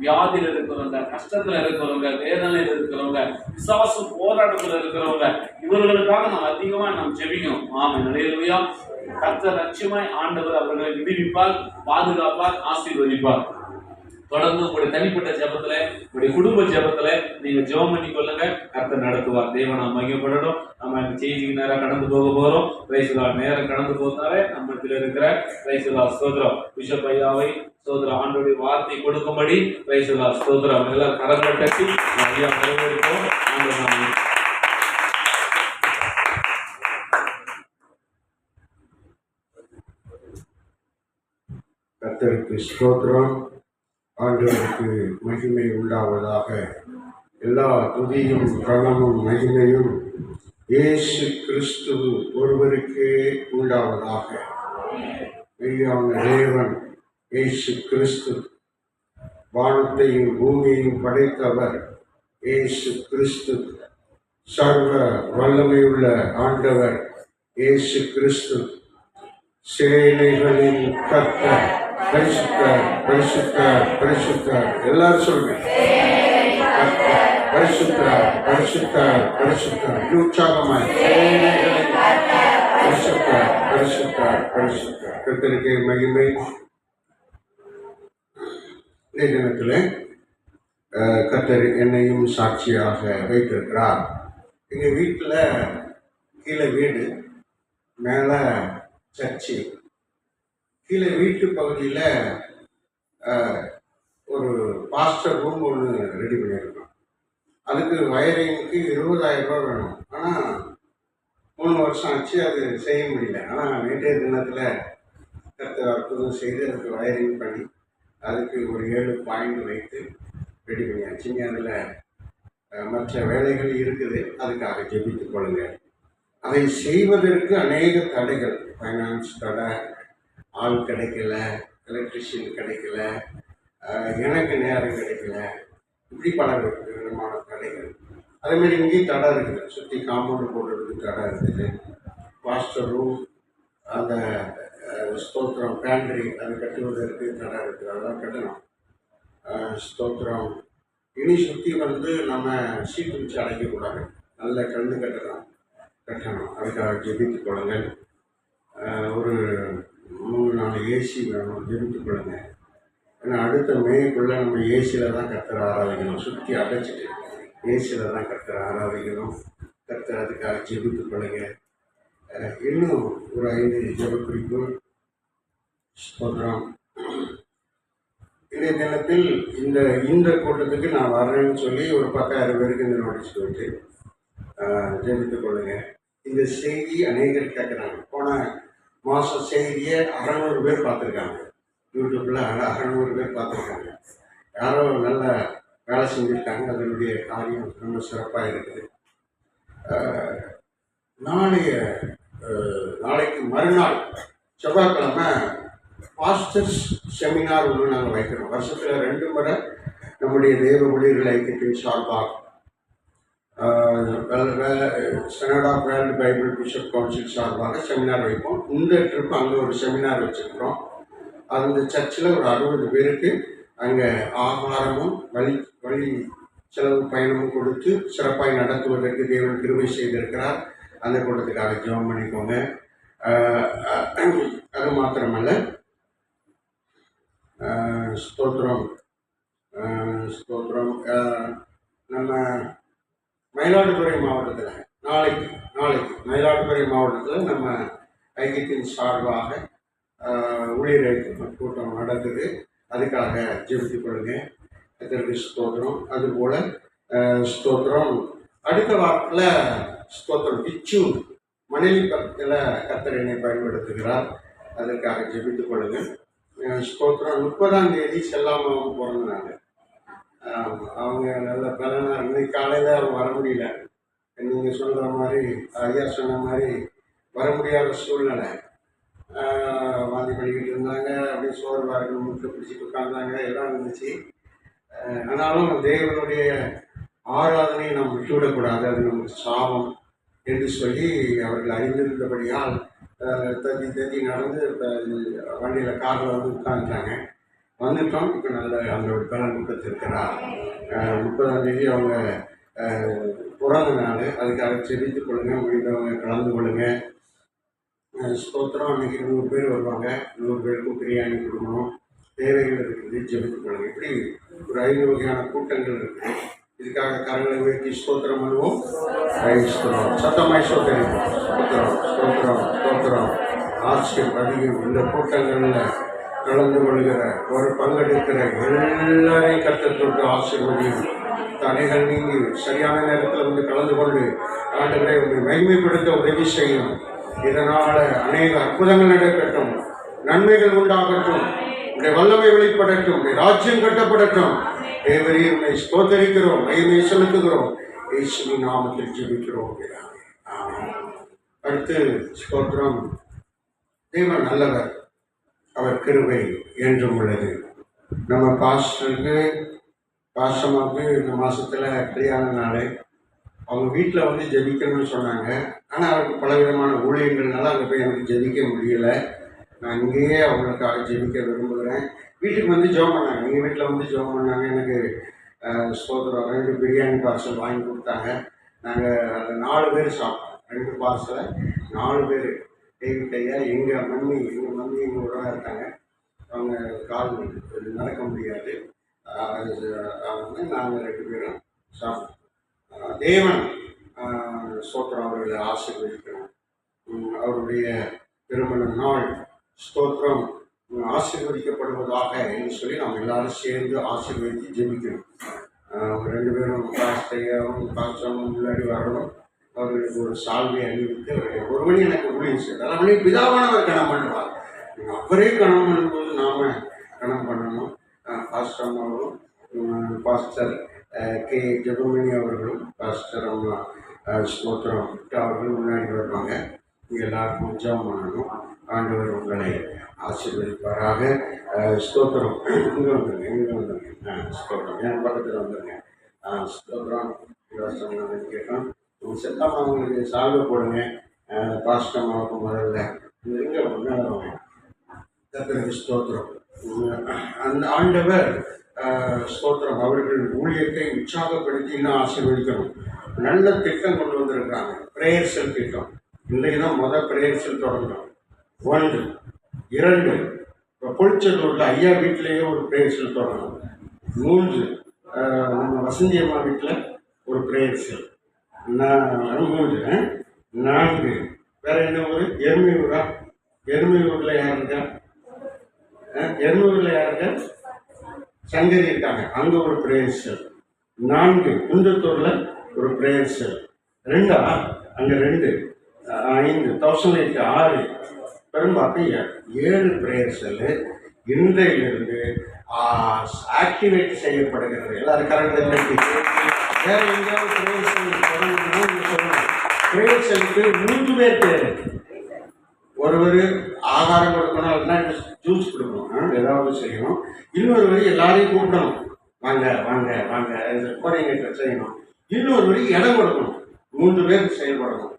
வியாதியில் இருக்கிறவங்க, கஷ்டத்துல இருக்கிறவங்க, வேதனையில் இருக்கிறவங்க, விசுவாச போராட்டத்தில் இருக்கிறவங்க, இவர்களுக்காக நாம் அதிகமா நாம் ஜெபிக்கணும். ஆமென். அல்லேலூயா. கர்த்தர் லட்சியமாய் ஆண்டவர் அவர்களை விடுவிப்பார், பாதுகாப்பார், ஆசீர்வதிப்பார். தொடர்ந்து உங்களுடைய தனிப்பட்ட ஜெபத்துல, உங்களுடைய குடும்ப ஜெபத்துல நீங்க ஜெபம் பண்ணி கொள்ளுங்க. கர்த்தர் நடத்துவார். தேவன் நாம் மகிமைப்படணும். நம்ம இந்த செய்திக்கு நேரம் கடந்து போக போறோம். Praise lord. நேரம் கடந்து போனாலே நம்மத்துல இருக்கிற பிரைஸ் லார்ட் ஸ்தோத்திரம். பிஷப் ஐயாவை ஸ்தோத்திரம் ஆண்டவருடைய வார்த்தை கொடுக்கும்படி பிரைஸ் லார்ட் ஸ்தோத்திரம். எல்லாம் கரங்களை கட்டி ஐயா வரவேற்போம். ஆண்டவர் கர்த்தருக்கு ஸ்தோத்திரம். ஆண்டவருக்கு மகிமை உண்டாவதாக. எல்லா துதியும் கனமும் மகிமையும் இயேசு கிறிஸ்து ஒருவருக்கே உண்டாவதாக. மெய்யான தேவன் இயேசு கிறிஸ்து, வானத்தையும் பூமியையும் படைத்தவர் இயேசு கிறிஸ்து, சர்வ வல்லமையுள்ள ஆண்டவர் இயேசு கிறிஸ்து, சேனைகளின் கர்த்தர், பரிசுத்தர் பரிசுத்தர் பரிசுத்தர். எல்லாரும் சொல்லுங்க, பரிசுத்தர் பரிசுத்தர் பரிசுத்தர். உற்சாகமாய் பரிசுத்தர் பரிசுத்தர் பரிசுத்தர். கர்த்தருக்கே மகிமை. இந்த தினத்தில் கர்த்தர் என்னையும் சாட்சியாக வைத்திருக்கிறார். எங்கள் வீட்டில் கீழே வீடு, மேலே சர்ச்சு. கீழே வீட்டு பகுதியில் ஒரு பாஸ்டர் ரூம் ஒன்று ரெடி பண்ணியிருக்கோம். அதுக்கு வயரிங்க்கு 20,000 ரூபா வேணும். ஆனால் 3 வருஷம் ஆச்சு, அது செய்ய முடியல. ஆனால் நேற்றைய தினத்தில் கர்த்தர் அற்புதம் செய்து அதுக்கு வயரிங் பண்ணி அதுக்கு ஒரு 7 பாயிண்ட் வைத்து ரெடி பண்ணியாச்சுங்க. அதில் மற்ற வேலைகள் இருக்குது. அதுக்காக ஜெபித்துக் கொள்ளுங்க. அதை செய்வதற்கு அநேக தடைகள், ஃபைனான்ஸ் தடை, ஆள் கிடைக்கல, எலக்ட்ரிஷியன் கிடைக்கல, எனக்கு நேரம் கிடைக்கல, இப்படி பல விதமான தடைகள். அதேமாதிரி இங்கேயும் தடை இருக்குது. சுற்றி காம்பவுண்டு போடுறதுக்கு தடை இருக்குது. பாஸ்டர் ரூம், அந்த ஸ்தோத்திரம் பேண்ட்ரி அது கட்டுவதற்கு தடை இருக்குது. அதெல்லாம் கட்டணும். ஸ்தோத்திரம் இனி சுற்றி நம்ம சீட்டு வச்சு அடைக்கக்கூடாது. நல்ல கண்டு கட்டணும். அதுக்காக ஜெபித்துக் கொள்ளுங்கள். ஒரு 3-4 ஏசி வேணும். ஜெபித்துக் கொள்ளுங்க. ஏன்னா அடுத்த மேக்குள்ளே நம்ம ஏசியில் தான் கர்த்தரை ஆராதிக்கணும். சுற்றி அடைச்சிட்டு ஏசியில் தான் கர்த்தரை ஆராதிக்கணும். கர்த்தர் அதுக்காக ஜெபித்துக் கொள்ளுங்க. இன்னும் ஒரு 5 ஜெப குறிப்பு. ஸ்தோத்திரம். இன்றைய தினத்தில் இந்த கூட்டத்துக்கு நான் வரேன்னு சொல்லி ஒரு 10,000 பேருக்கு இந்த நோட்டீஸ் போயிட்டு ஜெபித்துக் கொள்ளுங்க. இந்த செய்தி அநேகர் கேட்குறாங்க. போன மாதம் செய்தியை 600 பேர் பார்த்துருக்காங்க. யூடியூப்பில் 600 பேர் பார்த்துருக்காங்க. யாரோ நல்ல வேலை செஞ்சுருக்காங்க. அதனுடைய காரியம் ரொம்ப சிறப்பாக இருக்குது. நாளைக்கு மறுநாள் செவ்வாய்க்கிழமை பாஸ்டர்ஸ் செமினார் ஒன்று நாங்கள் வைக்கிறோம். வருஷத்தில் 2 முறை நம்முடைய தேவ ஊழியர்கள் ஐக்கியத்தின் சார்பாக senate of world Bible bishop council சார்பாக செமினார் வைப்போம். இந்த ட்ரிப் அங்கே ஒரு செமினார் வச்சுருக்கிறோம். அந்த சர்ச்சில் ஒரு 60 பேருக்கு அங்கே ஆகாரமும் வழி செலவு பயணமும் கொடுத்து சிறப்பாக நடத்துவதற்கு தேவன் கிருபை செய்திருக்கிறார். அந்த கூட்டத்துக்காக ஜெபம் பண்ணிக்கோங்க. அது மாத்திரமல்ல, ஸ்தோத்திரம் ஸ்தோத்திரம். நம்ம மயிலாடுதுறை மாவட்டத்தில் நாளைக்கு மயிலாடுதுறை மாவட்டத்தில் நம்ம ஐக்கியத்தின் சார்பாக ஊழியர் ஐக்கிய கூட்டம் நடக்குது. அதுக்காக ஜெபித்துக் கொள்ளுங்க. அதற்கு ஸ்தோத்திரம். அதுபோல் ஸ்தோத்திரம் அடுத்த வாரத்தில் ஸ்தோத்திரம் பிச்சு மணலி பக்கத்தில் கர்த்தர் என்னை பயன்படுத்துகிறார். அதற்காக ஜெபித்துக் கொள்ளுங்கள். ஸ்தோத்திரம் 30ஆம் தேதி செல்லாமல் பிறந்தாங்க. அவங்க நல்ல பலனாக இன்னைக்கு காலையில் அவங்க வர முடியல. நீங்கள் சொல்கிற மாதிரி ஐயா சொன்ன மாதிரி வர முடியாத சூழ்நிலை. வாந்தி பண்ணிக்கிட்டு இருந்தாங்க. அப்படியே சோர்வார்கள் முட்டை பிடிச்சிட்டு உட்காந்தாங்க. எல்லாம் இருந்துச்சு. ஆனாலும் தேவனுடைய ஆராதனையை நாம் விட்டுவிடக்கூடாது. அது நமக்கு சாபம் என்று சொல்லி அவர்கள் அறிந்திருந்தபடியால் தத்தி நடந்து வண்டியில் காரில் உட்காந்துட்டாங்க. வந்துட்டோம். இப்போ நல்ல அந்த பலன் கொடுத்துருக்கிறார். 30ஆம் தேதி அவங்க பிறந்த நாள், அதுக்காக செபித்துக் கொள்ளுங்க, முடிந்தவங்க கலந்து கொள்ளுங்க. ஸ்தோத்திரம். அன்றைக்கி 100 பேர் வருவாங்க. 100 பேருக்கும் பிரியாணி கொடுக்கணும், தேவைகள் இருக்குது, ஜெபித்துக் கொள்ளுங்க. இப்படி ஒரு 5 வகையான கூட்டங்கள் இருக்குது. இதுக்காக கரங்களை உயர்த்தி ஸ்தோத்திரம் பண்ணுவோம். ஸ்தோத்திரம், சத்தமாய் ஸ்தோத்திரம், ஸ்தோத்திரம், ஸ்தோத்திரம், ஸ்தோத்திரம். ஆட்சியம் அதிகம். இந்த கூட்டங்களில் கலந்து கொள்கிற ஒரு பங்கெடுக்கிற எல்லாரையும் கற்றுத் தொட்டு ஆசீர்வதியும். தடைகள் நீங்கி சரியான நேரத்தில் வந்து கலந்து கொண்டு ஆண்டவரை உங்களை மகிமைப்படுத்த உதவி செய்யும். இதனால் அநேக அற்புதங்கள் நடைபெறட்டும், நன்மைகள் உண்டாகட்டும், உடைய வல்லமை வெளிப்படட்டும், உடைய ராஜ்யம் கட்டப்படட்டும். தேவரீர் உன்னை ஸ்தோத்தரிக்கிறோம், மகிமை செலுத்துகிறோம். இயேசுவின் நாமத்தில் ஜெபிக்கிறோம். அடுத்து ஸ்தோத்திரம். தேவன் நல்லவர், அவர் கிருபை என்றும் உள்ளது. நம்ம பாஸ்டமாவுக்கு இந்த மாதத்தில் கல்யாண நாள். அவங்க வீட்டில் வந்து ஜெபிக்கணும்னு சொன்னாங்க. ஆனால் அவருக்கு பலவிதமான ஊழியங்கள்னால அங்கே போய் எனக்கு ஜெபிக்க முடியலை. நான் இங்கேயே அவங்களுக்காக ஜெபிக்க விரும்புகிறேன். வீட்டுக்கு வந்து ஜெபம் பண்ணாங்க, எங்கள் வீட்டில் வந்து ஜெபம் பண்ணாங்க. எனக்கு ஸ்தோத்திரம் 2 பிரியாணி பார்சல் வாங்கி கொடுத்தாங்க. நாங்கள் அந்த 4 பேர் சாப்பிட்டோம். 2 பார்சலை 4 பேர். டேவிட் ஐயா, எங்கள் மம்மி எங்கள் கூட இருக்காங்க. அவங்க கால் நடக்க முடியாது. அவங்க நாங்கள் 2 பேரும் சாப்பிட்டோம். தேவன் ஸ்தோத்திரம் அவர்களை ஆசீர்வதிக்கணும். அவருடைய திருமண நாள் ஸ்தோத்திரம் ஆசீர்வதிக்கப்படுவதாக என்று சொல்லி நாம் எல்லாரும் சேர்ந்து ஆசீர்வதித்து ஜெபிக்கணும். 2 பேரும் பாஸ்தையாவும் பாஸ்டமும் முன்னாடி வரணும். அவர்களுக்கு ஒரு சால்வை அணிவித்து ஒருவனே எனக்கு ஊழியம் செய்தார். அவனை பிதாவானவர் கணம் பண்ணுவார். அவரே கணம் பண்ணும்போது நாம் கணம் பண்ணணும். பாஸ்டம்மாவும் பாஸ்டர் கே ஜெபமணி அவர்களும் பாஸ்டர் அம்மா ஸ்தோத்திரம் அவர்கள் முன்னாடி வருவாங்க. எல்லாருக்கும் உற்சாகம் பண்ணணும். ஆண்டவர் உங்களை ஆசீர்வதிப்பாராக. ஸ்தோத்திரம். இங்கே வந்துருங்க. ஸ்தோத்திரம். என் பக்கத்தில் வந்துருங்க. ஸ்தோத்திரம். கேட்டோம். செத்தம்மா அவங்களுக்கு சால்வை போடுங்க. பாஸ்டம்மாவுக்கு முதல்ல இங்கே வருவாங்க. கர்த்தருக்கு ஸ்தோத்திரம். அந்த ஆண்டவர் ஸ்தோத்திரம் அவர்கள் ஊழியத்தை உற்சாகப்படுத்தி இன்னும் ஆசீர்வதிக்கணும். நல்ல திட்டம் கொண்டு வந்திருக்கிறாங்க. பிரேயர் செல் திட்டம். இன்றைக்கு தான் பிரேயர் செல் தொடங்கணும். 1, 2 இப்போ பொழிச்சலூரில் ஐயா வீட்டிலேயே ஒரு பிரேயர் செல் தொடங்கணும். 3 நம்ம வசந்தி அம்மா வீட்டில் ஒரு பிரேயர் செல். 3 4 வேறு என்ன ஊர்? எருமையூரா? எருமையூரில் யார் இருக்கா? எருமையூரில் யார் இருக்கா? சங்கரி இருக்காங்க, அங்கே ஒரு பிரேயர் செல். 4 குன்றத்தூரில் ஒரு பிரேயர் செல். 2 அங்கே 2 5 1008 6 பெரும்பாக்கம் 7 பிரேயர் செல்லு இன்றையிலிருந்து ஆக்டிவேட் செய்யப்படுகிறது. எல்லாரும் கரங்களை வேறு எங்கேயாவது பிரேயர் செல் தொடங்கணும்னு சொல்லணும். பிரேயர் செல்லுக்கு 3 பேர் தேவை. ஒருவர் ஆகாரம் கொடுக்கணும், இல்லைன்னா ஜூஸ் கொடுக்கணும், ஏதாவது செய்யணும். இன்னொருவர் எல்லாரையும் கூப்பிடணும், வாங்க வாங்க வாங்க கோடைங்கிட்ட செய்யணும். இன்னொருவர் இடம் கொடுக்கணும். 3 பேர் செயல்படணும்.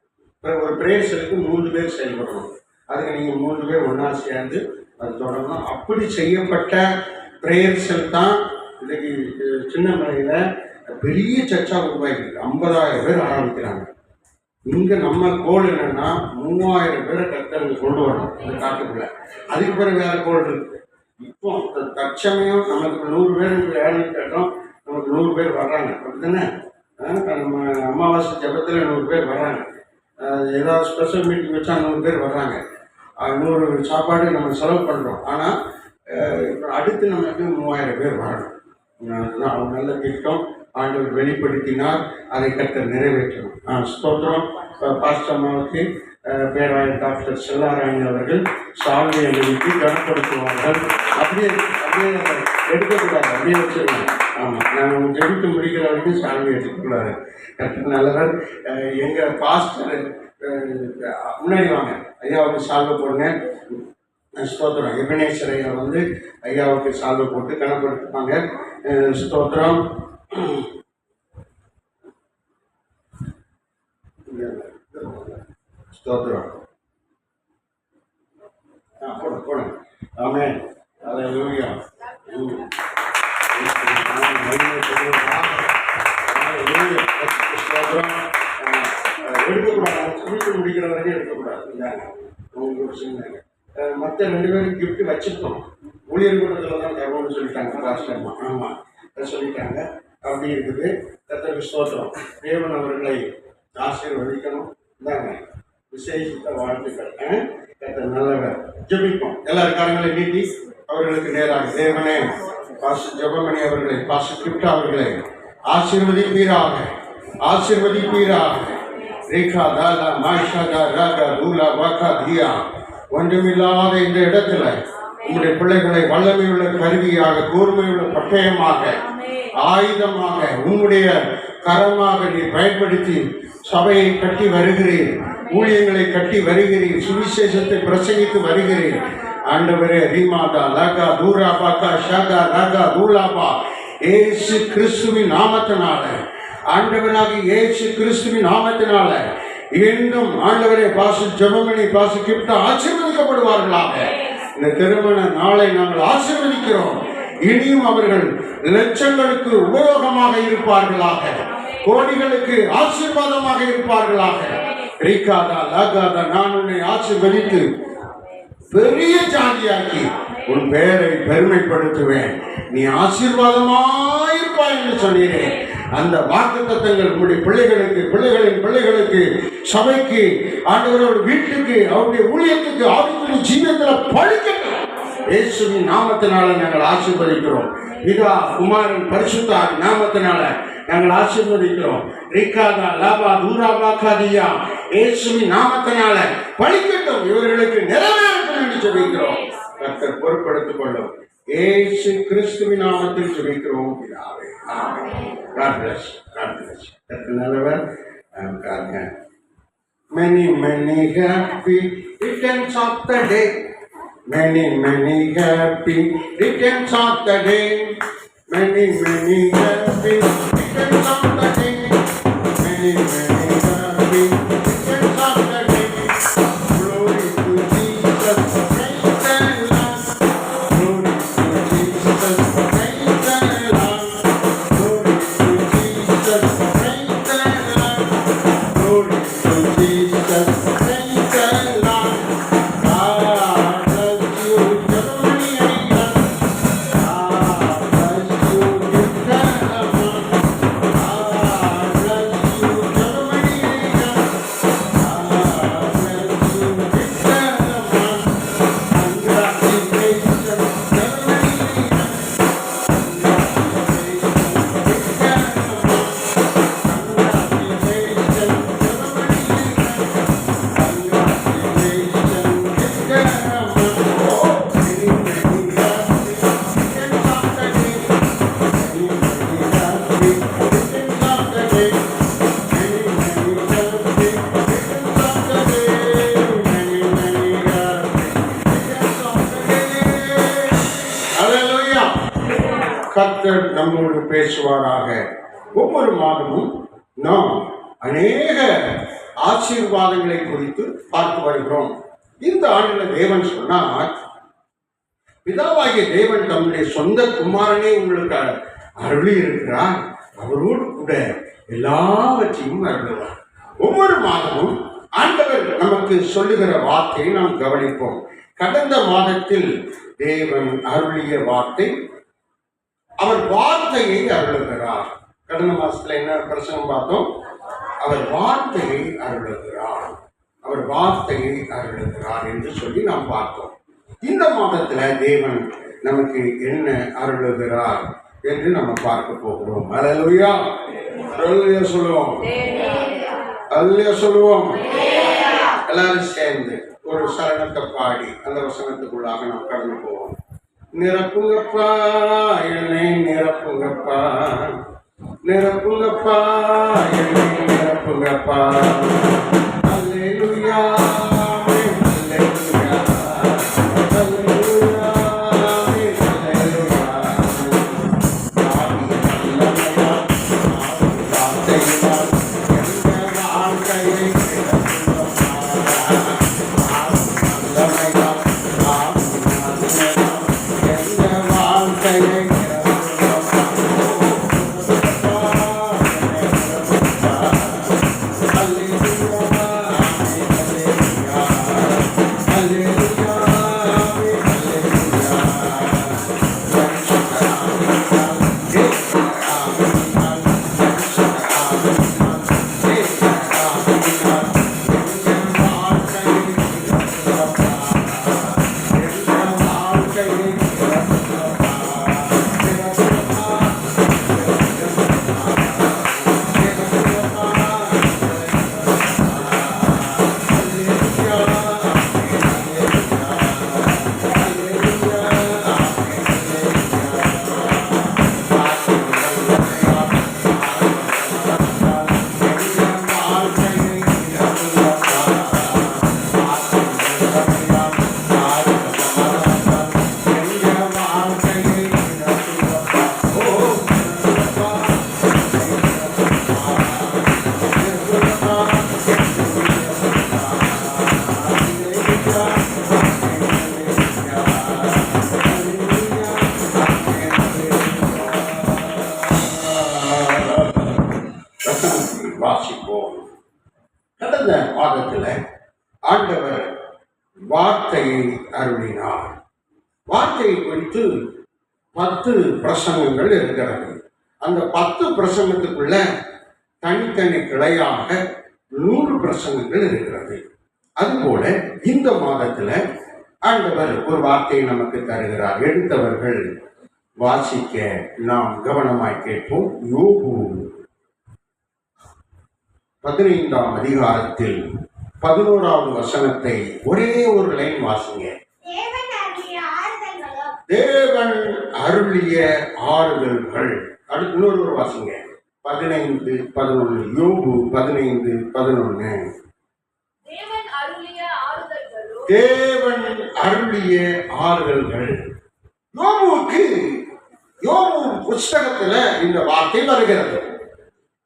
ஒரு பிரேயர் செல்லுக்கு 3 பேர் செயல்படணும். அதுக்கு நீங்கள் 3 பேர் ஒன்றா சேர்ந்து அது தொடங்கணும். அப்படி செய்யப்பட்ட பிரேயர் செல் தான் இன்றைக்கி சின்ன மலையில் பெரிய சர்ச்சாக உருவாகிருக்கு. 50,000 பேர் ஆரம்பிக்கிறாங்க. இங்கே நம்ம கோல் என்னென்னா 3000 பேரை கர்த்தருக்கு கொண்டு வரணும் இந்த காட்டுக்குள்ளே. அதுக்கு பிறகு வேறு கோல் இருக்குது. இப்போ தற்சமயம் நமக்கு 100 பேருக்கு வேலைன்னு கேட்டோம். நமக்கு 100 பேர் வர்றாங்க. அப்படி தானே? நம்ம அமாவாசை ஜபத்தில் 100 பேர் வர்றாங்க. ஏதாவது ஸ்பெஷல் மீட்டிங் வச்சா 100 பேர் வர்றாங்க. 100 சாப்பாடு நம்ம செலவு பண்ணுறோம். ஆனால் அடுத்து நமக்கு 3000 பேர் வரணும். அதுதான் நல்ல திட்டம். ஆண்டவர் வெளிப்படுத்தினார், அதை கர்த்தர் நிறைவேற்றணும். ஸ்தோத்திரம். பாஸ்டம்மாவுக்கு பேராயர் டாக்டர் செல்லாராணி அவர்கள் சால்வை அணிவித்து கனப்படுத்துவார்கள். அப்படியே எடுக்கக்கூடாது, அப்படியே வச்சிருவாங்க. ஆமாம், நான் ஜெபித்து முடிக்கிற வரைக்கும் சால்வை எடுக்கக்கூடாது. கர்த்தர் நல்லவர். எங்கள் பாஸ்டர் முன்னாடி வாங்க, ஐயாவுக்கு சால்வை போடுங்க. ஸ்தோத்திரம். எபனேஸ்வர் ஐயா வந்து ஐயாவுக்கு சால்வை போட்டு கனப்படுத்துவாங்க. ஸ்தோத்திரம். ஸ்தோத்திரம். போடுங்க. ஆமென். அல்லேலூயா. எடுக்கக்கூடாது, வீட்டு முடிக்கிற வரைக்கும் எடுக்கக்கூடாது. இந்தாங்க உங்களுக்கு ஒரு சின்ன மற்ற 2 பேரும் கிஃப்ட் வச்சுருக்கோம். ஊழியர் கூட்டத்தில் தான் தருவோம்னு சொல்லிட்டாங்க பாஸ்டர்மா. ஆமாம், அதை சொல்லிட்டாங்க. அப்படி இருக்குது. கர்த்தருக்கு ஸ்தோத்திரம். தேவன் அவர்களை ஆசீர்வதிக்கணும். இந்தாங்க விசேஷித்த வாழ்த்துக்கள். கர்த்தர் நல்லவர். ஜெபிப்போம். எல்லாரும் காரங்களை நீட்டி அவர்களுக்கு நேராக தேவனே பாஸ்டர் ஜெபமணி அவர்களை, பாஸ்டர் கிப்டா அவர்களை ஆசீர்வதிப்பீராக, ஆசீர்வதிப்பீராக. ரேகா தாலா மாஷாதா ராகா தூலா வாக்கா தியா ஒன்றுமில்லாத இந்த இடத்துல உங்களுடைய பிள்ளைகளை வல்லமையுள்ள கருவியாக, கூர்மையுள்ள பட்டயமாக, ஆயுதமாக, உங்களுடைய கரமாக நீ பயன்படுத்தி சபையை கட்டி வருகிறீர், ஊழியங்களை கட்டி வருகிறீர், சுவிசேஷத்தை பிரசங்கித்து வருகிறீர். ஆண்டவரே ரீமாதா லகா தூரா பாக்கா ஷாகா ராகா தூலாபா ஏசு கிறிஸ்துவின் நாமத்தினால, ஆண்டவராகி இயேசு கிறிஸ்துவின் நாமத்தினால இன்னும் ஆண்டவரே பாஸ்டர் ஜெபமணி, பாஸ்டர் கிப்டா ஆசீர்வதிக்கப்படுவார்களாக. இந்த திருமண நாளை நாங்கள் ஆசீர்வதிக்கிறோம். இனியும் அவர்கள் லட்சங்களுக்கு உபயோகமாக இருப்பார்களாக, கோடிகளுக்கு ஆசீர்வாதமாக இருப்பார்களாக. ரீகாதா லகாதா நான் உன்னை ஆசீர்வதித்து பெரிய ஜாதியாக்கி உன் பெயரை பெருமைப்படுத்துவேன், நீ ஆசீர்வாதமாயிருப்பாய் என்று சொன்னீரேன். அந்த வாக்குத்தத்தங்கள் உங்களுடைய பிள்ளைகளுக்கு, பிள்ளைகளின் பிள்ளைகளுக்கு, சபைக்கு, ஆண்டவரோட வீட்டுக்கு, அவருடைய ஊழியத்துக்கு, ஆவிக்குரிய ஜீவியத்தில் பழிக்கட்டும். இயேசுவின் நாமத்தினால நாங்கள் ஆசீர்வதிக்கிறோம். பிதா குமாரன் பரிசுத்த நாமத்தினால நாங்கள் ஆசீர்வதிக்கிறோம். ரிகாதா லாபா தூராபா காதியா இயேசுவின் நாமத்தினால பழிக்கட்டும், இவர்களுக்கு நிறைவேறட்டும் என்று ஜெபிக்கிறோம். கர்த்தர் பொறுப்படுத்திக் கொள்ளும். இயேசு கிறிஸ்துவின் நாமத்தில் ஜெபிக்கிறோம் பிதாவே. ஆமென். God bless. God bless. கர்த்தர் நல்லவர். Many happy returns of the day. Many happy returns of the day. Many happy returns of the day. Many happy returns of the day. Glory to Jesus, praise the Lord. Glory to Jesus, praise the Lord. Glory to Jesus, praise the Lord. Glory to Jesus, praise the Lord. God bless you, Germany. God bless you, Japan. God bless you, Germany. God bless you, Japan. Congratulations, Germany. கர்த்தர் நம்மோடு பேசுவாராக. ஒவ்வொரு மாதமும் நாம் அநேக ஆசீர்வாதங்களை குறித்து பார்த்து வருகிறோம். இந்த ஆண்டில் தேவன் சொன்னார், பிதாவாகிய தேவன் தம்முடைய சொந்த குமாரனே உங்களுக்கு அருளி இருக்கிறார், அவரோடு கூட எல்லாவற்றையும் அருளுவார். ஒவ்வொரு மாதமும் ஆண்டவர் நமக்கு சொல்லுகிற வார்த்தையை நாம் கவனிப்போம். கடந்த மாதத்தில் தேவன் அருளிய வார்த்தை, அவர் வார்த்தையை அருளுகிறார். கடந்த மாசத்துல என்ன பிரசங்கம் பார்த்தோம்? அவர் வார்த்தையை அருளுகிறார், அவர் வார்த்தையை அருளுகிறார் என்று சொல்லி நாம் பார்த்தோம். இந்த மாதத்துல தேவன் நமக்கு என்ன அருளுகிறார் என்று நம்ம பார்க்க போகிறோம். அல்லேலூயா, அல்லேலூயா சொல்லுவோம், அல்லேலூயா சொல்லுவோம். எல்லாரும் சேர்ந்து ஒரு சரணத்தை பாடி அந்த வசனத்துக்குள்ளாக நாம் கடந்து போவோம். நிரப்புங்கப்பா என்னை நிரப்புங்கப்பா, நிரப்புங்கப்பா என்னை நிரப்புங்கப்பா. அல்லேலூயா, அல்லேலூயா, அல்லேலூயா, அல்லேலூயா. வாழ்க்கையை வார்த்தையை அருளினார். வார்த்தையை குறித்து 10 பிரசங்கங்கள் இருக்கிறது. அந்த 10 பிரசங்கத்துக்குள்ள தனித்தனி கிளையாக 100 பிரசங்கங்கள் இருக்கிறது. அதுபோல இந்த மாதத்துல ஆண்டவர் ஒரு வார்த்தையை நமக்கு தருகிறார். எடுத்தவர்கள் வாசிக்க நாம் கவனமாய் கேட்போம். யோபு 15ஆம் அதிகாரத்தில் 11வது வசனத்தை ஒரே ஒரு லைன் வாசிங்க. தேவன் அருளிய ஆறுதல்கள். அடுத்து இன்னொரு வாசிங்க. 15:11. யோபு 15:11. தேவன் அருளிய ஆறுதல்கள். யோபுவுக்கு யோபு புஸ்தகத்துல இந்த வார்த்தை வருகிறது.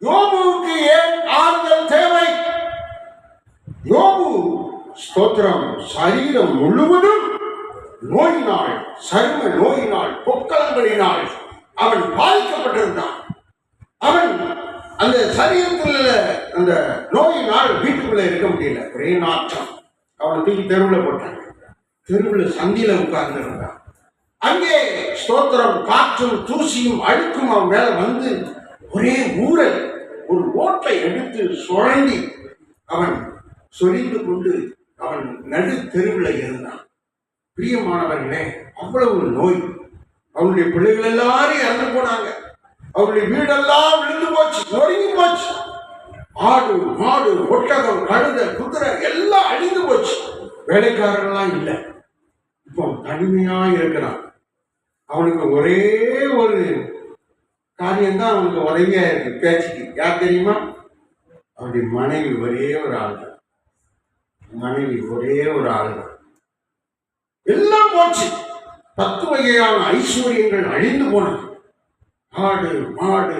யோபுவுக்கு ஏன் ஆறுதல் தேவை? யோபு ஸ்தோத்திரம் சரீரம் முழுவதும் நோயினால், சர்ம நோயினால், பொக்களங்களினால் அவன் பாதிக்கப்பட்டிருந்தான். அவன் அந்த சரீரத்தில் அந்த நோயினால் வீட்டுக்குள்ள இருக்க முடியல. ஒரே நாற்றம். அவனை தூக்கி தெருவில் போட்டாங்க. தெருவில் சந்தியில உட்கார்ந்து இருந்தான். அங்கே ஸ்தோத்திரம் காற்றும் தூசியும் அழுக்கும் அவன் மேல வந்து ஒரே ஊரல். ஒரு ஓட்டை எடுத்து சுரண்டி அவன் சொரிந்து கொண்டு அவன் நடு தெருவில் இருந்தான். பிரியமானவர்களே, அவ்வளவு நோய். அவனுடைய பிள்ளைகள் எல்லாரும் இறந்து போனாங்க. அவருடைய வீடெல்லாம் விழுந்து போச்சு, நொறுங்கி போச்சு. ஆடு மாடு ஒட்டகம் கழுத குதிரை எல்லாம் அழிந்து போச்சு. வேலைக்காரர்கள்லாம் இல்லை. இப்போ தனிமையா இருக்கிறான். அவனுக்கு ஒரே ஒரு காரியம்தான் அவனுக்கு உதவியா இருக்கு பேச்சுக்கு. யார் தெரியுமா? அவருடைய மனைவி ஒரே ஒரு ஆள் தான். மனைவி ஒரே ஒரு ஆள் தான். எல்லாம் போச்சு. 10 வகையான ஐஸ்வர்யங்கள் அழிந்து போனது. ஆடு மாடு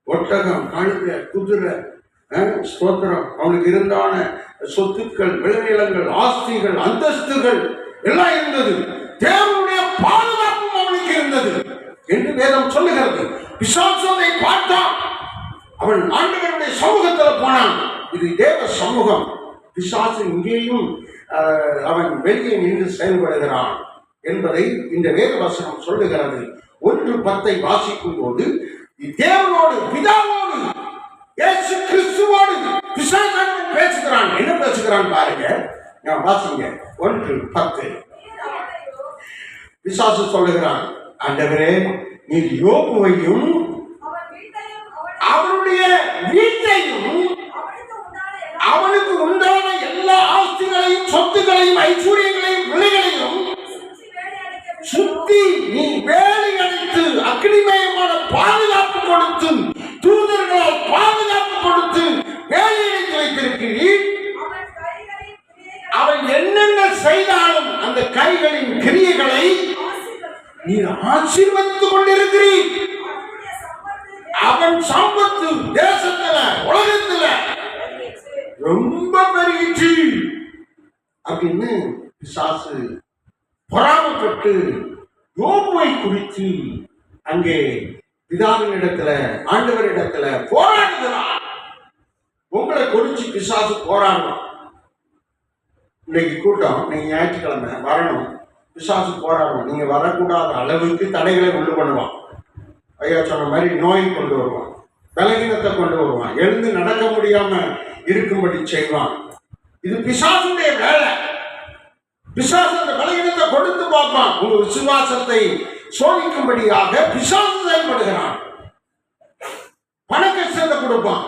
ஒட்டகம் கழுத குதிரை ஸ்தோத்திரம் அவனுக்கு இருந்தான சொத்துக்கள், விளைநிலங்கள், ஆஸ்திகள், அந்தஸ்துகள் எல்லாம் இருந்தது. தேவனுடைய பாதுகாப்பும் அவனுக்கு இருந்தது என்று வேதம் சொல்லுகிறது. பிசாசனை பார்த்தான். அவன் ஆண்டவருடைய சமூகத்தில் போனான். இது தேவ சமூகம். பிசாசு இங்கேயும் அவன் வெளியே நின்று செயல்படுகிறான் என்பதை இந்த வேத வசனம் சொல்லுகிறது. 1:10 வாசிக்கும் போது தேவனோடு பிதாவோடு இயேசு கிறிஸ்துவோடு பிசாசு பேசுகிறான். என்ன பேசுகிறான் பாருங்க, நான் வாசிங்க. 1:10 பிசாசு சொல்லுகிறான், ஆண்டவரே நீர் யோபுவையும் அவருடைய வீட்டையும் அவனுக்கு உண்டான எல்லா ஆஸ்திகளையும் சொத்துக்களையும் ஐஸ்வர்யங்களையும் பிள்ளைகளையும் சுத்தி நீ வேலை அடித்து அக்னிமயமான பாதுகாப்பு கொடுத்து தூதர்களால் பாதுகாப்பு கொடுத்து வேலை அடித்து வைத்திருக்கிறீர். அவன் என்னென்ன செய்தாலும் அந்த கைகளின் கிரியைகளை நீர் ஆசீர்வதித்துக் கொண்டிருக்கிறீர். அவன் சம்பத்து தேசத்துல உலகத்துல ரொம்ப பெருகிச்சு அப்படின்னு பிசாசு பொறாமைப்பட்டு யோபுவை குறித்து அங்கே பிதாவின் இடத்துல ஆண்டவரிடத்துல போராடுகிறார். உங்களை குறிச்சு பிசாசு போராடணும். இன்னைக்கு கூட்டம், நீங்க ஞாயிற்றுக்கிழமை வரணும், பிசாசு போராடணும். நீங்க வரக்கூடாத அளவுக்கு தடைகளை உண்டு பண்ணுவான். ஐயா சொன்ன மாதிரி நோயை கொண்டு வருவான், பலகீனத்தை கொண்டு வருவான், எழுந்து நடக்க முடியாம இருக்கும்படி செய்வான். இது பிசாசுடைய வேலை. பிசாசு அந்த பலகீனத்தை கொடுத்து பார்ப்பான். உங்க விசுவாசத்தை சோதிக்கும்படியாக பிசாசு செயல்படுகிறான். பண கஷ்டத்தை கொடுப்பான்.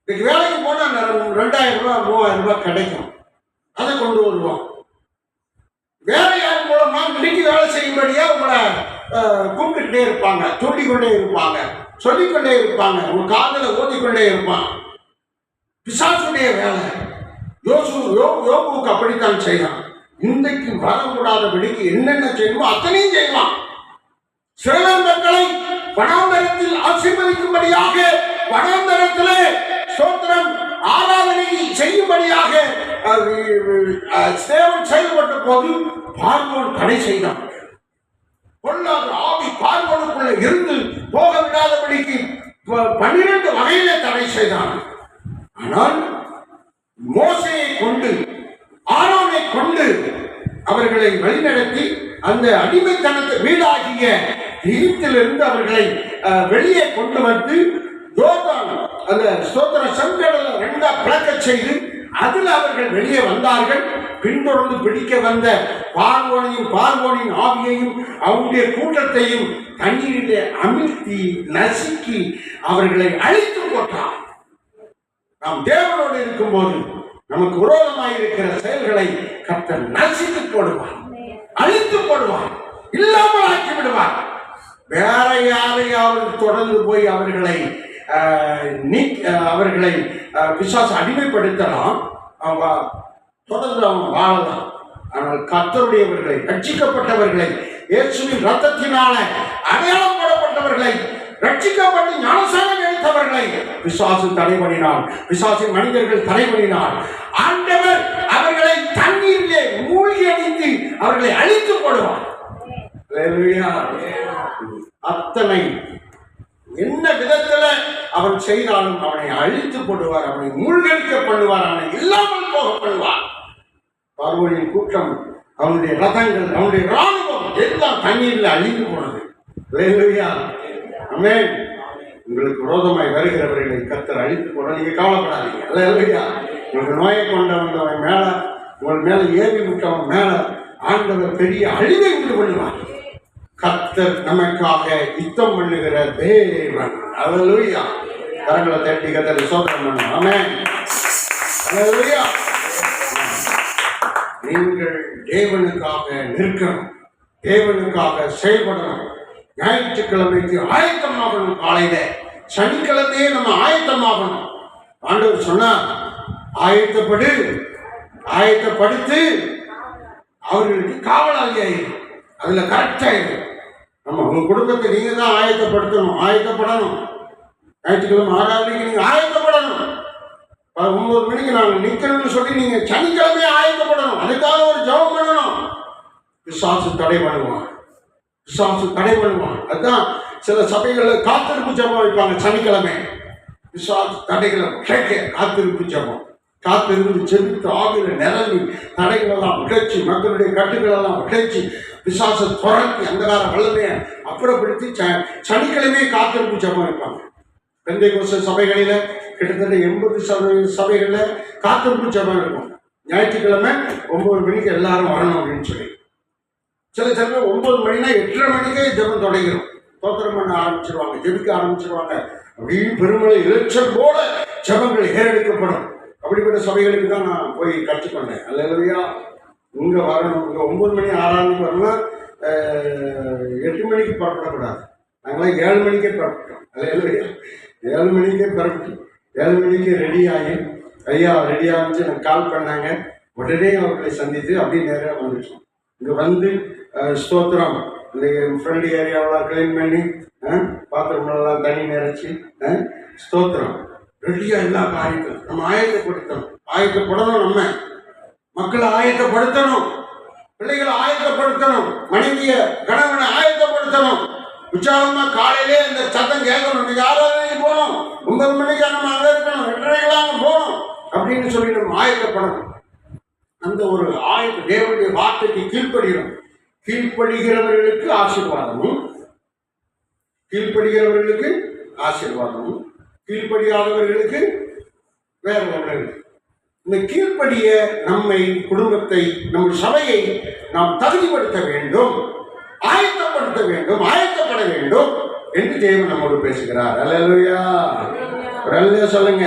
இன்னைக்கு வேலைக்கு போனா 2000 ரூபாய் 3000 ரூபாய் கிடைக்கும், அதை கொண்டு வருவான். வேற யார் மூலமா இன்னைக்கு வேலை செய்யும்படியா உங்களை கூப்பிட்டுட்டே இருப்பாங்க, தூண்டிக்கொண்டே இருப்பாங்க, சொல்லிக்கொண்டே இருப்பாங்க, உங்க காதல ஓதிக்கொண்டே இருப்பான். பிசாசுடைய வேலை. யோபுவுக்கு அப்படித்தான் செய்யலாம். இன்றைக்கு வரக்கூடாதபடிக்கு என்னென்ன செய்யணுமோ அத்தனையும் செய்வான். சிறந்த மக்களை வனாந்தரத்தில் ஆசீர்வதிக்கும்படியாக வனாந்தரத்திலே ஸ்தோத்திரம் ஆராதனை செய்யும்படியாக தேவன் செயல்பட்ட போது பார்வோன் தடை செய்தான். பொல்லாத ஆவி பார்வோனுக்குள்ள இருந்து போக விடாதபடிக்கு 12 வகையில தடை செய்தான். ஆனால் மோசையை கொண்டு ஆரோனை கொண்டு அவர்களை வழிநடத்தி அந்த அடிமைத்தனத்தை வீடாகிய எகிப்திலிருந்து அவர்களை வெளியே கொண்டு வந்து யோர்தான் அந்த ஸ்தோத்திர செங்கடலை ரெண்டா பிளக்க செய்து அதில் அவர்கள் வெளியே வந்தார்கள். பின்தொடர்ந்து பிடிக்க வந்த பார்வோனின் ஆவியையும் அவருடைய கூட்டத்தையும் தண்ணீரிலே அமிழ்த்தி நசுக்கி அவர்களை அழித்து போட்டார். நாம் தேவனோடு இருக்கும்போது நமக்கு விரோதமாக இருக்கிற செயல்களை கர்த்தர் நசித்து போடுவார், அழித்து போடுவார், இல்லாமல் ஆக்கி விடுவார். வேற யாரையாவது தொடர்ந்து போய் அவர்களை பிசாசு அடிமைப்படுத்தலாம், தொடர்ந்து அவங்க வாழலாம். ஆனால் கர்த்தருடையவர்களை, ரட்சிக்கப்பட்டவர்களை, இயேசுவின் ரத்தத்தினால அடையாளம் போடப்பட்டவர்களை, ரட்சிக்கப்பட்டு ஞானசானம் எடுத்தவர்களை பிசாசு தடை பண்ணினார், பிசாசின் மனிதர்கள் தடை பண்ணினார். ஆண்டவர் அவர்களை தண்ணீரிலே மூழ்கி அடித்து அவர்களை அழித்து போடுவார். அத்தனை என்ன விதத்துல அவன் செய்தாலும் அவனை அழித்து போடுவார், அவனை மூழ்கடிக்க பண்ணுவார், அவனை இல்லாமல் போக பண்ணுவார். பார்வோனின் கூட்டம், அவனுடைய ரதங்கள், அவனுடைய ராணுவம் எல்லாம் தண்ணீரில் அழிந்து போனது. ஆமென். உங்களுக்கு விரோதமாய் வருகிறவர்களை கர்த்தர் அழித்து போட நீங்க கவலைப்படாதீங்க. அல்லேலூயா. உங்களுக்கு நோயை கொண்டு வந்தவன் மேல, உங்கள் மேல ஏறி விட்டவன் மேல ஆண்டவர் பெரிய அழிவை உண்டு பண்ணுவார். கர்த்தர் நமக்காக யுத்தம் பண்ணுகிற தேவன். அல்லேலூயா. கரங்களை தட்டி கர்த்தரை ஸ்தோத்திரம் பண்ணுங்க. ஆமென். அல்லேலூயா. நீங்கள் தேவனுக்காக நிற்கணும், தேவனுக்காக செயல்படணும். ஞாயிற்றுக்கிழமைக்கு ஆயத்தமாகணும். காலையில சனிக்கிழமையே நம்ம ஆயத்தமாகணும். ஆண்டவர் சொன்னார், ஆயத்தப்படுத்து அவர்களுக்கு காவலாளியாயிரும். அதுல கரெக்டாயிரும். நம்ம உங்க குடும்பத்தை நீங்க தான் ஆயத்தப்படணும். ஞாயிற்றுக்கிழமை ஆராதனைக்கு நீங்க ஆயத்தப்படணும். 9 மணிக்கு நாங்கள் நிற்கணும்னு சொல்லி நீங்க சனிக்கிழமையே ஆயத்தப்படணும். அதுக்காக ஒரு ஜெபம் பண்ணணும். பிசாசு தடை பண்ணுவான். அதுதான் சில சபைகளில் காத்திருப்பு ஜெபம் வைப்பாங்க. சனிக்கிழமை பிசாசு தடைகளை உடைக்க காத்திருப்பு ஜெபம். காத்திருந்து செலுத்து ஆவில நிரம்பி தடைகளெல்லாம் உடைச்சி, மக்களுடைய கட்டுகளெல்லாம் உடைச்சி, பிசாசை துரத்தி அந்தகார வல்லமையை அப்புறப்படுத்தி சனிக்கிழமையே காத்திருப்பு ஜெபம் வைப்பாங்க. பெந்தைக்கோஸ்து சபைகளில கிட்டத்தட்ட 80% சபைகளில் காத்திருப்பு ஜெபம் இருக்கும். ஞாயிற்றுக்கிழமை 9 மணிக்கு எல்லாரும் வரணும் அப்படின்னு சொல்லி. சில சமயம் 9 மணினா 8:30 மணிக்கே ஜெபம் தொடங்கிடும். தோத்திரம் பண்ண ஆரம்பிச்சிருவாங்க, ஜெபிக்க ஆரம்பிச்சிருவாங்க. அப்படின்னு பெருமளை இறைச்சல் போல ஜெபங்கள் ஏறெடுக்கப்படும். அப்படிப்பட்ட சபைகளுக்கு தான் நான் போய் கற்றுக்கொண்டேன். அல்லேலூயா. இங்கே வரணும், இங்கே 9 மணி ஆராதனைக்கு வரணும். 8 மணிக்கு புறப்படக்கூடாது. நாங்களாம் 7 மணிக்கே புறப்பட்டோம். அல்லேலூயா. 7 மணிக்கே புறப்பட்டோம். 7 மணிக்கு ரெடி ஆகி ஐயா ரெடி ஆகிச்சு எனக்கு கால் பண்ணாங்க. உடனே அவர்களை சந்தித்து அப்படியே நேராக வந்துட்டோம். இங்கே வந்து ஸ்தோத்திரம், இந்த ஃப்ரெண்டு ஏரியாவெல்லாம் கிளீன் பண்ணி பாத்திரமெல்லாம் தண்ணி நிறைச்சி ஸ்தோத்திரம் ரெடியாக எல்லா காரியத்திலும் நம்ம ஆயத்தப்படணும். நம்ம மக்களை ஆயத்தப்படுத்தணும், பிள்ளைகளை ஆயத்தப்படுத்தணும், மனைவிய கணவனை ஆயத்தப்படுத்தணும். உற்சாகமா காலையிலே இந்த சத்தம் கேட்கணும். யாராவது போகணும், 9 மணிக்கு நம்ம அங்கே இருக்கணும், 8:30 போகணும் அப்படின்னு சொல்லி நம்ம ஆயத்தப்படணும். அந்த ஒரு தேவனுடைய வார்த்தைக்கு கீழ்ப்படுகிறவர்களுக்கு ஆசீர்வாதமும், கீழ்ப்படியாதவர்களுக்கு வேற ஒன்று. இந்த கீழ்ப்படிய நம்மை, குடும்பத்தை, நம்ம சபையை நாம் தகுதிப்படுத்த வேண்டும், ஆயத்தப்பட வேண்டும் என்று தேவன் நம்மோடு பேசுகிறார். அல்லேலூயா. அல்லேலூயா சொல்லுங்க.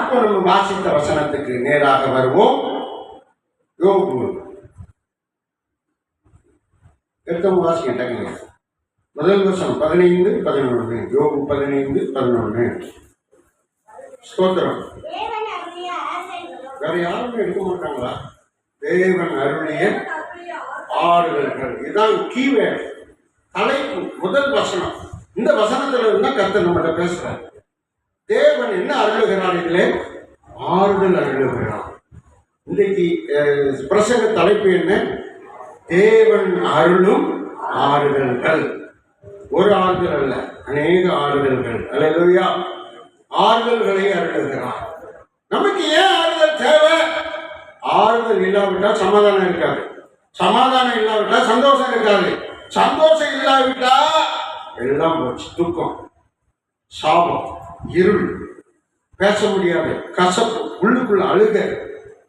இப்போ நம்ம வாசித்த வசனத்துக்கு நேராக வருவோம். யோபு எடுத்தவங்க வாசிக்கிட்டாங்க. முதல் வசனம் 15-11. யோபு 15-11. ஸ்தோத்திரம். வேற யாருமே எடுக்க மாட்டாங்களா? தேவன் அருளிய ஆறுதல்கள். இதுதான் கீவேர்டு, தலைப்பு, முதல் வசனம். இந்த வசனத்துல இருந்தா கர்த்தர் நம்மகிட்ட பேசுறார். தேவன் என்ன அருளுகிறார்? இதிலே ஆறுதல் அருளுகிறார். இன்றைக்கு பிரசங்க தலைப்பு என்ன? தேவன் அருளும் ஆறுதல்கள். ஒரு ஆறுதல் அல்ல, அநேக ஆறுதல்கள். அல்லேலூயா. ஆறுதல்களை அருளுகிறார். நமக்கு ஏன் ஆறுதல் தேவை? ஆறுதல் இல்லாவிட்டால் சமாதானம் இருக்காது. சமாதானம் இல்லாவிட்டா சந்தோஷம் இருக்காது. சந்தோஷம் இல்லாவிட்டா எல்லாம் போச்சு. துக்கம், சாபம், இருள், பேச முடியாத கசப்பு, உள்ளுக்குள்ள அழுக,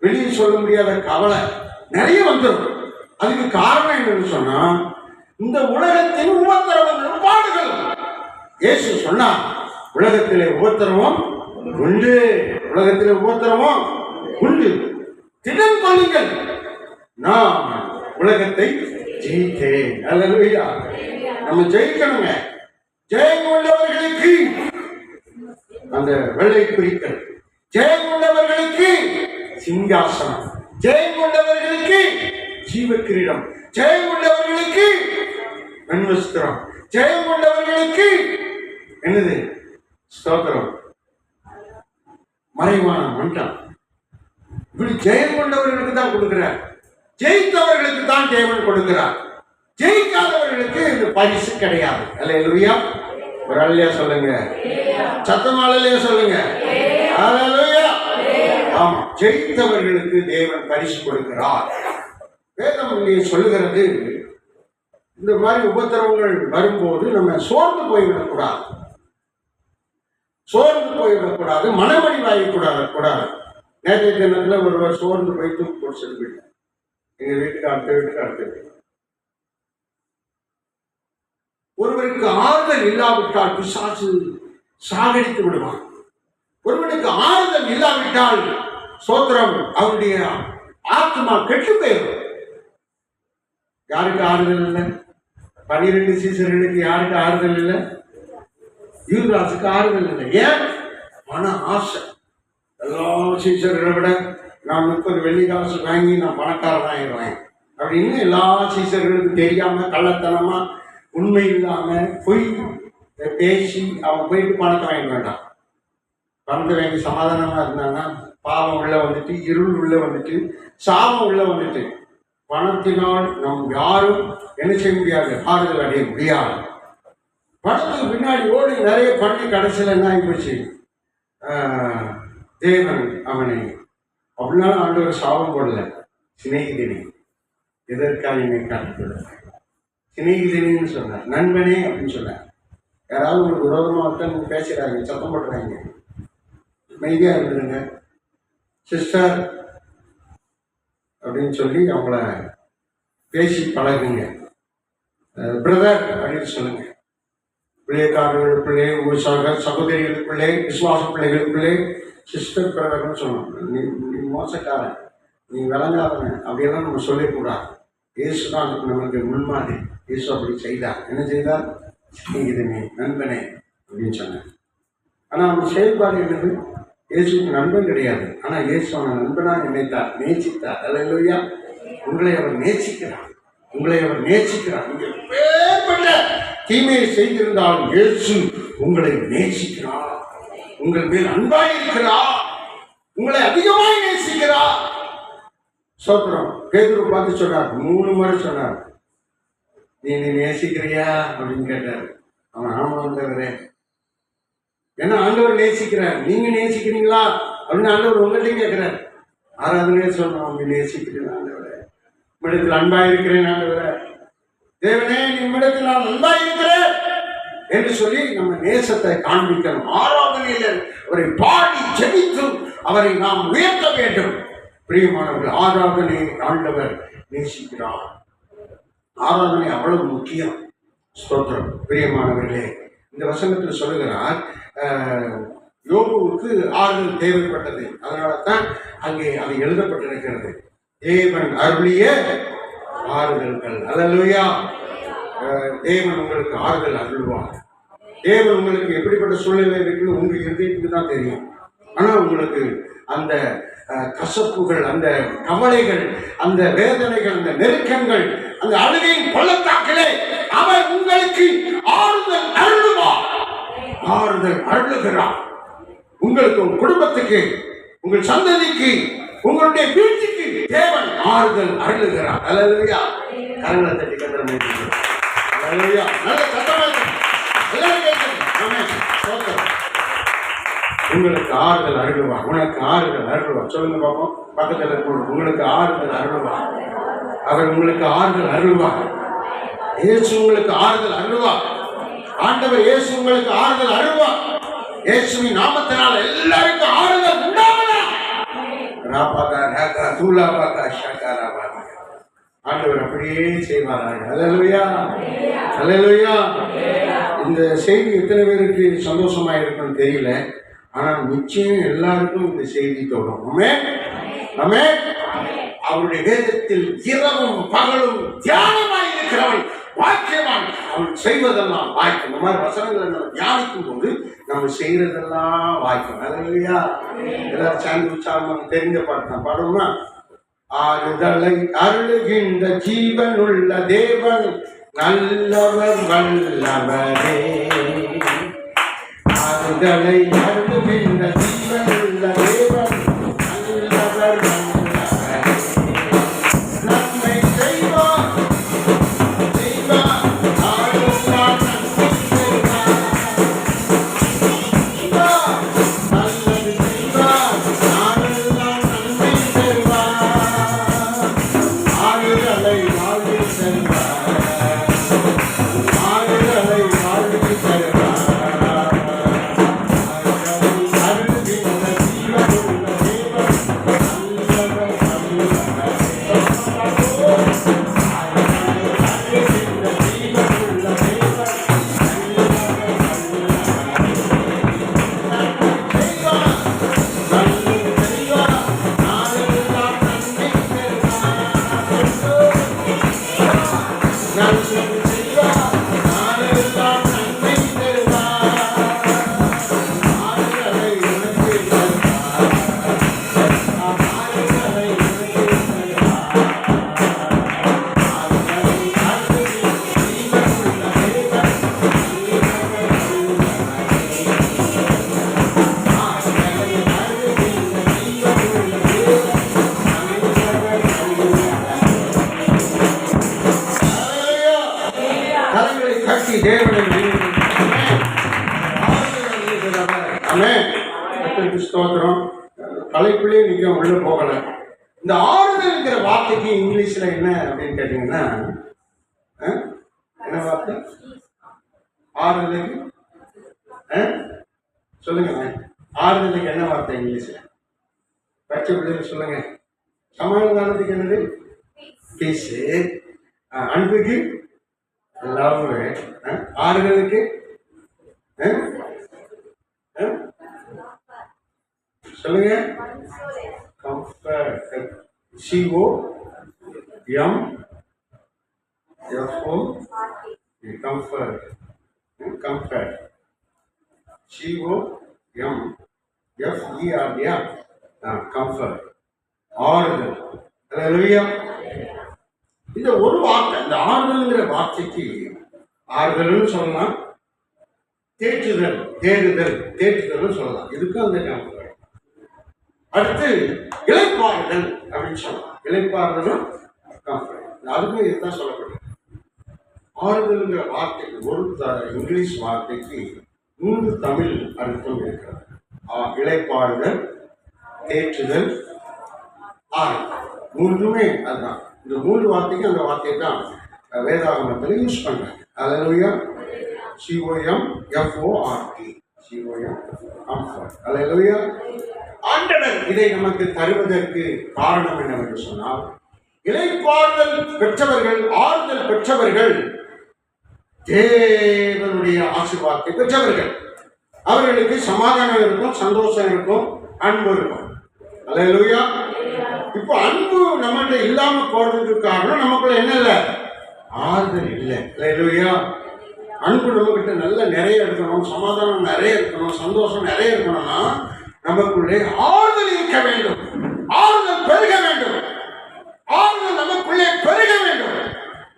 வெளியே சொல்ல முடியாத கவலை நிறைய வந்துடும். அதுக்கு காரணம் என்னன்னு சொன்னா, இந்த உலகத்தின் உபத்திரவங்கள், பாடுகள். இயேசு சொன்னா, உலகத்திலே உபத்திரவம் உண்டு, உலகத்திலே உபத்திரவம் உண்டு, திடன் கொள்ளுங்கள், நான் உலகத்தை ஜெயித்தேன். அல்லேலூயா. நம்ம ஜெயிக்கணுங்க. ஜெயம் உள்ளவர்களுக்கு அந்த வெள்ளை குறிக்கல், ஜெயம் உள்ளவர்களுக்கு சிங்காசனம், ஜெயம் உள்ளவர்களுக்கு ஜீவ கிரீடம், ஜெயம் உள்ளவர்களுக்கு நன்வஸ்திரம், ஜெயம் உள்ளவர்களுக்கு என்னது ஸ்தோத்திரம், மறைவான மன்றம். இப்படி ஜெயம் கொண்டவர்களுக்கு தான் கொடுக்கிறார். ஜெயித்தவர்களுக்கு தான் தேவன் கொடுக்கிறார். ஜெயிக்காதவர்களுக்கு இந்த பரிசு கிடையாது. அல்லேலூயா. ஒரு அல்லையா சொல்லுங்க, சத்தமா அல்லையா சொல்லுங்க. அல்லேலூயா. ஆமா, ஜெயித்தவர்களுக்கு தேவன் பரிசு கொடுக்கிறார். வேதம் இங்கே சொல்லுகிறது, இந்த மாதிரி உபத்திரவங்கள் வரும்போது நம்ம சோர்ந்து போய்விடக்கூடாது, சோர்ந்து போய்விடக்கூடாது, மனமடிவாயிக்கூடாது. நேற்றைய தினத்தில் ஒருவர் சோர்ந்து போய் தூக்கு போட்டு செல்விட்டார். எங்க வீட்டுக்கு அடுத்த வீட்டுக்கு அடுத்த வீட்டு. ஒருவருக்கு ஆறுதல் இல்லாவிட்டால் பிசாசு சாகடித்து விடுவான். ஒருவனுக்கு ஆறுதல் இல்லாவிட்டால் சோத்திரம் அவருடைய ஆத்மா கெட்டு போயிடும். யாருக்கு ஆறுதல் இல்லை? 12 சீசர்களுக்கு யாருக்கு ஆறுதல் இல்லை? யூதாசுக்கு ஆறுதல் இல்லை. ஏன்? மன ஆசை. எல்லா சீசர்களை விட நான் 30 வெள்ளி காசு வாங்கி நான் பணக்காரன் ஆயிடுவேன் அப்படின்னு எல்லா சீசர்களுக்கு தெரியாம, கள்ளத்தனமா, உண்மை இல்லாம பொய் பேசி அவன் போயிட்டு பணத்தை வாங்கிட வேண்டாம். பணத்தை வாங்கி சமாதானமா இருந்தாங்கன்னா பாவம் உள்ள வந்துட்டு, இருள் உள்ள வந்துட்டு, சாபம் உள்ள வந்துட்டு, பணத்தினால் நம் யாரும் என்ன செய்ய முடியாது, ஆறுதல் அடைய முடியாது. பணத்துக்கு பின்னாடி ஓடி நிறைய பண்ணி கடைசியில் என்ன ஆகிப்போச்சு, தேவன் அவனை அப்படின்னாலும் ஆண்டவர் சாபம் போடல. சிநேகிதனி எதற்காக என்னை காட்டுக்கொள்ள, சிநேகிதனின்னு சொன்னார், நண்பனே அப்படின்னு சொன்னார். யாராவது உங்களுக்கு விரோதமாக நீங்கள் பேசுகிறாங்க, சத்தம் போட்டுறாங்க, மைதியாக இருந்துருங்க, சிஸ்டர் அப்படின்னு சொல்லி அவங்கள பேசி பழகுங்க, பிரதர் அப்படின்னு சொல்லுங்க. பிள்ளைக்காரர்களுக்குள்ளே, உங்கள் சகோதரிகளுக்குள்ளே, விசுவாச பிள்ளைகளுக்குள்ளே சிஸ்டர் பிரதர்னு சொல்லணும். நீ மோசக்காரன், நீ விளங்காதவன் அப்படியெல்லாம் நம்ம சொல்லக்கூடாது. இயேசு தான் அதுக்கு நம்மளுக்கு முன்மாதிரி. இயேசு அப்படி செய்தார். என்ன செய்தார்? சிநேகிதனே, நண்பனே அப்படின்னு சொன்னார். ஆனால் அவன் செயல்பாடு என்னது? இயேசுக்கு நண்பன் கிடையாது. ஆனால் இயேசு அவனை நண்பனாக நினைத்தார், நேசித்தார். அல்லேலூயா. உங்களை அவர் நேசிக்கிறார், உங்களை அவர் நேசிக்கிறார். நீங்கள் எப்பேற்பட்ட தீமையை செய்திருந்தாலும் இயேசு உங்களை நேசிக்கிறார், உங்கள் மேல் அன்பாய் இருக்கிறார், உங்களை அதிகமாய் நேசிக்கிறார். சோத்திரம். பேதுரு பார்த்து சொன்னார், 3 முறை சொன்னார், நீ நேசிக்கிறியா அப்படின்னு கேட்டார். அவன் ஆமாந்தவரே. ஏன்னா ஆண்டவர் நேசிக்கிறார். நீங்க நேசிக்கிறீங்களா அப்படின்னு ஆண்டவர் உங்கள்கிட்ட கேட்கிறார். ஆராதனையே சொன்னோம், அவங்க நேசிக்கிறேன் ஆண்டவரே, உம்மிடத்தில் அன்பாய் இருக்கிறேன் ஆண்டவரே, தேவனே உம்மிடத்தில் நான் அன்பாய் இருக்கிறேன் என்று சொல்லி நம்ம நேசத்தை காண்பிக்கணும். ஆராதனையில் அவரை பாடி ஜெபித்து அவரை நாம் உயர்த்த வேண்டும். பிரியமானவர்கள், ஆராதனை ஆண்டவர் நேசிக்கிறார். ஆராதனை அவ்வளவு முக்கியம். ஸ்தோத்திரம். பிரியமானவர்களே, இந்த வசனத்தில் சொல்லுகிறார், யோபுவுக்கு ஆறுதல் தேவைப்பட்டது. அதனால தான் அங்கே அது எழுதப்பட்டிருக்கிறது, தேவன் அருளிய ஆறுதல்கள். அல்லேலூயா. தேவன் உங்களுக்கு ஆறுதல் அருள்வார். தேவன் உங்களுக்கு எப்படிப்பட்ட சூழ்நிலை இருக்குன்னு உங்கள் இருதயத்துக்கு தான் தெரியும். ஆனால் உங்களுக்கு அந்த கசப்புகள், அந்த கவலைகள், அந்த வேதனைகள், அந்த நெருக்கங்கள், அந்த அழுகையின் பள்ளத்தாக்கிலே அவர் உங்களுக்கு ஆறுதல் அருளுவார். ஆறுதல் அருளுகிறார். உங்களுக்கு, உங்கள் குடும்பத்துக்கு, உங்கள் சந்ததிக்கு, உங்களுடைய வீட்டுக்கு தேவன் ஆறுதல் அருளுகிறார். அல்லேலூயா. கரங்களை தட்டி கத்திரம். அல்லேலூயா. நல்ல சத்தமாக எல்லாரும் கேட்கணும். ஆமென். ஸ்தோத்திரம். உங்களுக்கு ஆறுதல் அருளுவார். உனக்கு ஆறுதல் அருளுவார். சொல்லுங்க பாப்போம். பக்கத்தில் இருக்கணும், உங்களுக்கு ஆறுதல் அருளுவார். அவர் உங்களுக்கு ஆறுதல் அருள்வார். இயேசு உங்களுக்கு ஆறுதல் அருள்வார். ஆண்டவர் இயேசு உங்களுக்கு ஆறுதல் அருள்வார். இயேசுவின் நாமத்தினால் எல்லாருக்கும் ஆறுதல் உண்டாவதா. ஆண்டவர் அப்படியே செய்வாராக. அல்லேலூயா, அல்லேலூயா. இந்த செய்தி எத்தனை பேருக்கு சந்தோஷமா இருக்குன்னு தெரியல, ஆனால் நிச்சயம் எல்லாருக்கும் இந்த செய்தி தோணும். ஆமென், ஆமென். அவருடைய வேதத்தில் இரவும் பகலும் தியானமாய் இருக்கிறவன் வாக்கியவான். அவன் செய்வதெல்லாம் வாய்க்கும். இந்த மாதிரி வசனங்களை நம்ம தியானிக்கும் போது நம்ம செய்யறதெல்லாம் வாய்க்கும். அல்லேலூயா. எல்லாரும் சேர்ந்து உற்சாகம் தெரிஞ்ச பாட்டு தான் பாடுவோமா? ஆறுதலை அருளுகின்ற ஜீவன் உள்ள தேவன் நல்லவர் வல்லவரே. ஆறுதலை அருளுகின்ற ஜீவன் உள்ள தேவன் நல்லவர் வல்லவரே. நன்மை செய்வார் செய்வார் ஆளுநர் நன்மை செய்வார் நல்லது செய்வார் ஆளுநர் நன்மை செய்வார். ஆறுதலை வாழ்வு செல்வார் ஆறுதலை வாழ்வு செல்வார். ஸ்தோத்திரம். தலைக்குள்ளே நீங்க உள்ள போகல. இந்த ஆறுதல்ங்கிற வார்த்தைக்கு இங்கிலீஷ்ல என்ன அப்படின்னு கேட்டீங்கன்னா, என்ன வார்த்தை? ஆறுதலுக்கு சொல்லுங்க. ஆறுதலுக்கு என்ன வார்த்தை இங்கிலீஷ்ல? பச்சை பிள்ளைங்க சொல்லுங்க. சமாதானத்துக்கு என்னது? பீஸ். அன்புக்கு லவ். ஆறுதலுக்கு சொல்லுங்க. Comfort. COM FO comfort. Comfort. COM FERD comfort. ஆறுதல். அல்லேலூயா. இந்த ஒரு வார்த்தை, இந்த ஆறுதல்ங்கிற வார்த்தைக்கு ஆறுதல்னு சொல்லலாம், தேற்றுதல், தேற்றுதல் சொல்லலாம். இதுக்கும் அந்த கம்ஃபர்ட். அடுத்து இளைப்பாறுதல் அப்படின்னு சொல்லலாம். இளைப்பாறுதலும் கம்ஃபர்ட். அதுக்கும் இதுதான் சொல்லப்படுது. ஆறுதல்ங்கிற வார்த்தைக்கு ஒரு இங்கிலீஷ் வார்த்தைக்கு 3 தமிழ் அர்த்தம் இருக்கிறது. இளைப்பாறுதல், தேற்றுதல், ஆறுதல். 3மே அதுதான். இந்த 3 வார்த்தைக்கு அந்த வார்த்தை தான் வேதாகமத்தில் யூஸ் பண்றாங்க. அல்லேலூயா. COM FORT. கம்ஃபர்ட். அல்லேலூயா. ஆண்டவர் இதை நமக்கு தருவதற்கு காரணம் என்னவென்று சொன்னால், இளைப்பாறுதல் பெற்றவர்கள், ஆறுதல் பெற்றவர்கள் தேவனுடைய ஆசீர்வாதத்தை பெற்றவர்கள். அவர்களுக்கு சமாதானம் இருக்கும், சந்தோஷம் இருக்கும், அன்பு இருக்கும். அல்லேலூயா. இப்போ அன்பு நம்மகிட்ட இல்லாம போறதுக்கு காரணம் நமக்குள்ள என்ன இல்லை? ஆறுதல் இல்லை. அல்லேலூயா. அன்பு நம்ம கிட்ட நல்ல நிறைய இருக்கணும், சமாதானம் நிறைய இருக்கணும், சந்தோஷம் நிறைய இருக்கணும்னா நமக்குள்ளே ஆறுதல் இருக்க வேண்டும். ஆறுதல் பெருக வேண்டும். ஆறுதல் நமக்குள்ளே பெருக வேண்டும்.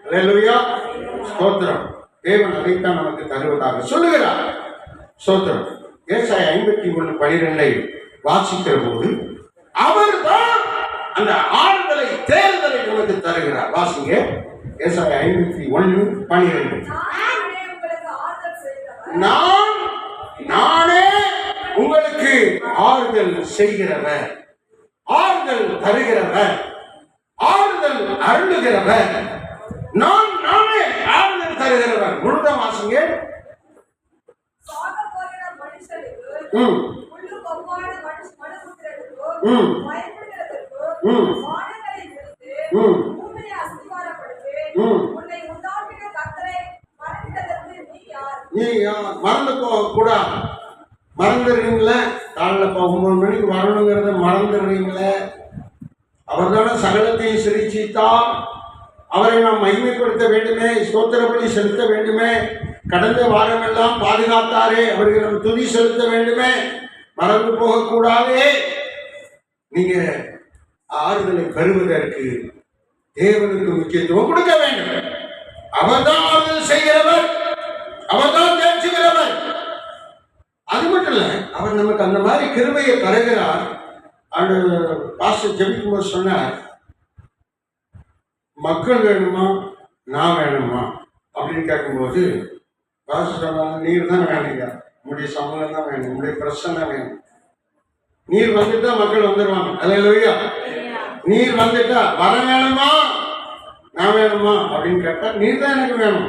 அல்லேலூயா. ஸ்தோத்திரம். தேவன் அதைத்தான் நமக்கு தருவதாக சொல்லுகிறார். ஸ்தோத்திரம். ஏசாயா 51:12 வாசிக்கிற போது அவர் தான் அந்த ஆறுதலை, தேர்தலை நமக்கு தருகிறார். வாசிங்க. ஏசாயா 51:12. நானே உங்களுக்கு ஆறுதல் செய்கிறவர், ஆறுதல் தருகிறவர், ஆறுதல் அருளுகிறவர், நானே ஆறுதல் தருகிறவர். முழுக்க வாசிங்க. நீ மறந்து போக கூடாது. மறந்துடுறீங்களே, காலைல 9 மணிக்கு வரணுங்கிறத மறந்துடுறீங்களே. அவர் தானே சகலத்தையும் சிரிச்சித்தார். அவரை நாம் மகிமைப்படுத்த வேண்டுமே, ஸ்தோத்திர பலி செலுத்த வேண்டுமே. கடந்த வாரமெல்லாம் பாதுகாத்தாரே, அவருக்கு நம்ம துதி செலுத்த வேண்டுமே. மறந்து போகக்கூடாதே. நீங்க ஆறுதலை பெறுவதற்கு தேவனுக்கு முக்கியத்துவம் கொடுக்க வேண்டும். அவர் தான் ஆறுதல் செய்கிறவர், அவர் தான் தேற்றுகிறவர். அது மட்டும் இல்ல, அவர் நமக்கு அந்த மாதிரி கிருபையை தருகிறார். அந்த பாஸ்டர் ஜெபிக்கும்போது சொன்னார், மக்கள் வேணுமா நான் வேணுமா அப்படின்னு கேட்கும்போது பாஸ்டர் சொன்னாங்க, நீர் தான் வேணுங்க, உங்களுடைய சம்பளம் தான் வேணும், உங்களுடைய பிரச்சனை வேணும். நீர் வந்துட்டா மக்கள் வந்துடுவாங்க. அல்லேலூயா. நீர் வந்துட்டா வர வேணுமா நான் வேணுமா அப்படின்னு கேட்டா, நீர் தான் எனக்கு வேணும்.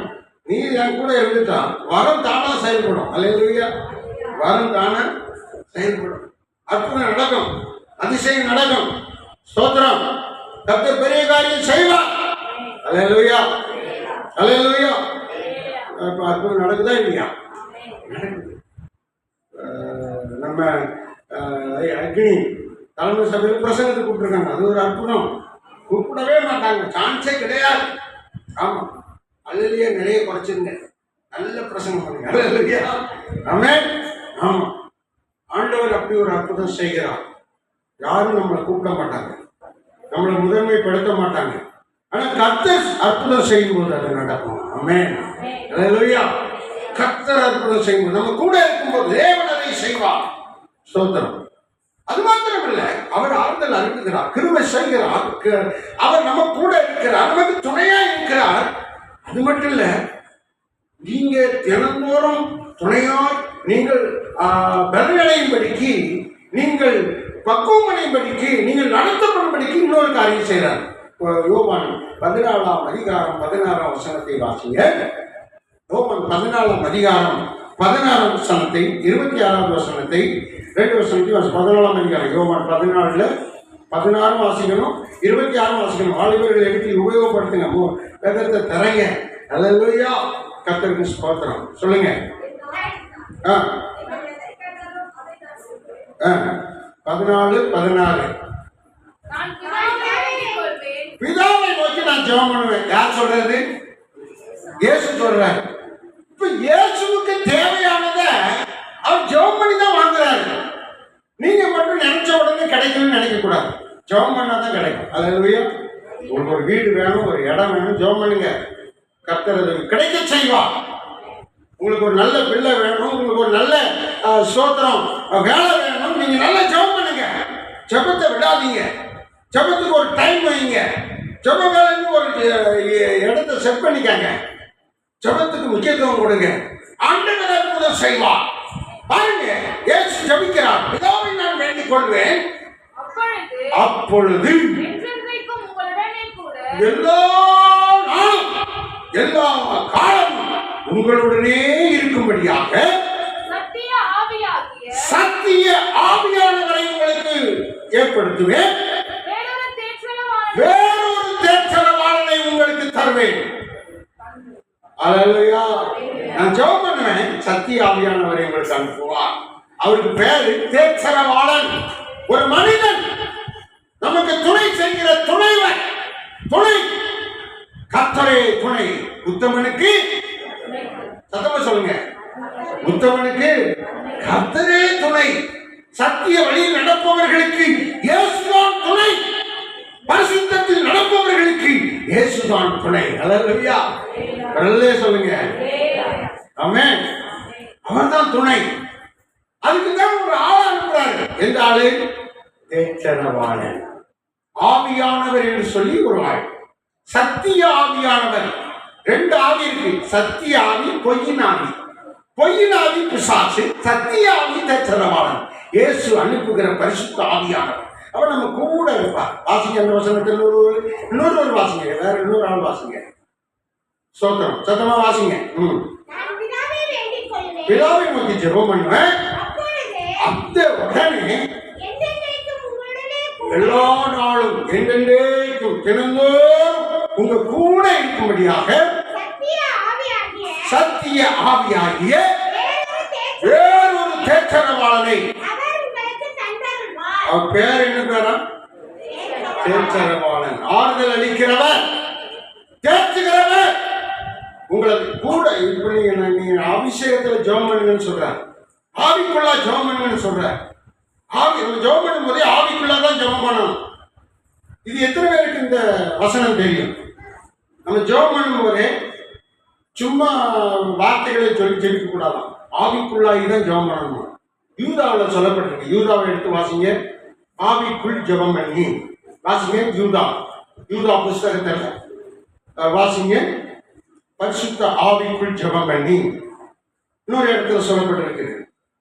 நீர் என் கூட இருந்துட்டா வரம் தானா செயல்படும். அல்லேலூயா. வரம் தானா செயல்படும். அற்புதம் நடக்கும், அதிசயம் நடக்கும். ஸ்தோத்திரம். கர்த்தர் பெரிய காரியம் செய்வார். அல்லேலூயா. அல்லேலூயா. இப்போ அற்புதம் நடக்குதா இல்லையா? நடக்குது. நம்ம அக்னி தலைமை சபையில் பிரசங்கத்துக்கு கூப்பிட்டுருக்காங்க. அது ஒரு அற்புதம். கூப்பிடவே மாட்டாங்க, சான்ஸே கிடையாது. ஆமாம், அதுலேயே நிறைய குறைச்சிருங்க. நல்ல பிரசங்கம் பண்ணுங்க. அல்லேலூயா. ஆமென். ஆமாம், ஆண்டவர் அப்படி ஒரு அற்புதம் செய்கிறார். யாரும் நம்மளை கூப்பிட மாட்டாங்க, நம்மளை முதன்மைப்படுத்த மாட்டாங்க. ஆனால் கர்த்தர் அற்புதம் செய்யும்போது அது நடக்கும். ஆமென். அல்லேலூயா. கர்த்தர் அற்புதம் செய்யும்போது நம்ம கூட இருக்கும்போது தேவன் அதை செய்வார். ஸ்தோத்திரம். அது மாத்திரம் இல்லை, அவர் ஆறுதல் அனுப்புகிறார், கிருபை செய்கிறார், அவர் நம்ம கூட இருக்கிறார், நமக்கு துணையா இருக்கிறார். அது மட்டும் இல்ல, நீங்க தினந்தோறும் துணையாய் நீங்கள் பலனடையும்படிக்கு, நீங்கள் பக்குவமடையும்படிக்கு, நீங்கள் நடத்தப்படும்படிக்கு இன்னொரு காரியம் செய்கிறார். யோவான் 14ஆம் அதிகாரம் 16ஆம் வசனத்தை வாசிங்க. யோவான் 14ஆம் அதிகாரம் 16ஆம் வசனத்தை, 26ஆவது வசனத்தை, 2 வசனத்தை 14ஆம் அதிகாரம் யோவான் 14ல் 16 வாசிக்கணும், 26 வாசிக்கணும். வாலிபர்கள் எடுத்து உபயோகப்படுத்துங்க, வேதத்தை தரங்க. அல்லேலூயா. கர்த்தருக்கு ஸ்தோத்திரம். சொல்லுங்க. 14 பிதாவை நோக்கி நான் ஜெபம் பண்ணுவேன். யார் சொல்றது? இயேசு சொல்றாரு. இப்ப இயேசுவுக்கு தேவையானதை அவர் ஜெபம் பண்ணி தான் வாங்குறாரு. நீங்க மட்டும் நினைச்ச உடனே கிடைக்கும்னு நினைக்க கூடாது. ஜெபம் பண்ணாதான் கிடைக்கும். அல்லேலூயா. உங்களுக்கு ஒரு வீடு வேணும், ஒரு இடம் வேணும், ஜெபம் பண்ணுங்க. கர்த்தர் கிடைக்க செய்வார். உங்களுக்கு ஒரு நல்ல பிள்ளை வேணும், உங்களுக்கு ஒரு நல்ல ஸ்தோத்திரம் வேலை வேணும், நீங்க நல்லா ஜெபம் பண்ணுங்க. ஜெபத்தை விடாதீங்க. ஜெபத்துக்கு ஒரு டைம் வைங்க. ஜெப வேலைன்னு ஒரு இடத்தை செட் பண்ணிக்காங்க. ஜெபத்துக்கு முக்கியத்துவம் கொடுங்க. ஆண்டவர் அற்புதம் செய்வார். பாருங்க, இயேசு ஜெபிக்கிறார். பிதாவை நான் வேண்டிக் கொள்வேன், அப்பொழுது எல்லா நாளும் எல்லா காலமும் உங்களுடனே இருக்கும்படியாக சத்திய ஆவியானவரை உங்களுக்கு ஏற்படுத்துவேன், வேறொரு தேற்றரவாளனை உங்களுக்கு தருவேன். அல்லேலூயா. நான் ஜெபம் பண்ணுவேன், சத்திய ஆவியானவரை உங்களுக்கு அனுப்புவார். அவருக்கு பேரு தேற்றரவாளன். ஒரு மனிதன் நமக்கு துணை செய்கிற துணைவன். துணை கர்த்தரே துணை. உத்தமனுக்கு சத்தமா சொல்லுங்க, உத்தமனுக்கு கர்த்தரே துணை. சத்திய வழியில் நடப்பவர்களுக்கு இயேசுதான் துணை. பரிசுத்தத்தில் நடப்பவர்களுக்கு இயேசுதான் துணை. அல்லேலூயா. வரலே சொல்லுங்க. ஆமென். அவர்தான் துணை. அதுக்கு தான் ஒரு ஆள் அனுப்புறாரு. எந்த ஆளு? தேற்றரவாளன், ஆவியானவர் என்று சொல்லி ஒரு ஆள். சத்திய ஆவியானவர். 2 ஆவி இருக்கு. சத்திய ஆவி, பொய்யின் ஆவி. பொய்யின் ஆவி பிசாசு, சத்திய ஆவி தேற்றரவாளன். இயேசு அனுப்புகிற பரிசுத்த ஆவியானவர். அவர் நம்ம கூட இருப்பார். வாசிங்க அந்த வசனத்தில் இன்னொரு ஒரு வாசிங்க, வேற இன்னொரு ஆள் வாசிங்க. ஸ்தோத்திரம், சத்தமா வாசிங்க. பிதாவை நோக்கி ஜெபம் பண்ணுவேன், அந்த உடனே எல்லா நாளும் என்றென்றைக்கும் தினந்தோறும் உங்க கூட இருக்கும்படியாக சத்திய ஆவியாகிய வேறொரு தேற்றரவாளனை, அவர் பேர் என்ன பேரா? தேற்றரவாளன், ஆறுதல் அளிக்கிறவர், தேற்றுகிறவர். உங்களுக்கு கூட இப்ப நீங்க அபிஷேகத்துல ஜெபம் பண்ணுங்கன்னு சொல்றார், ஆவிக்குள்ளா ஜெபம் பண்ணுங்கன்னு சொல்றார். ஆவி ஜெபம் பண்ணும் போதே ஆவிக்குள்ளாதான் ஜெபம் பண்ணணும். இது எத்தனை பேருக்கு இந்த வசனம் தெரியும்? நம்ம ஜெபம் பண்ணும் போதே சும்மா வார்த்தைகளை சொல்லி ஜெபிக்க கூடாதான், ஆவிக்குள்ளாகி தான் ஜெபம் பண்ணணும். யூதாவில் சொல்லப்பட்டிருக்கு, யூதாவை எடுத்து வாசிங்க. ஆவிக்குள் ஜெபம் பண்ணி வாசிங்க. யூதா புஸ்தகத்தில் வாசிங்க. பரிசுத்த ஆவிக்குள் ஜெபம் பண்ணி. இன்னொரு இடத்துல சொல்லப்பட்டிருக்கு,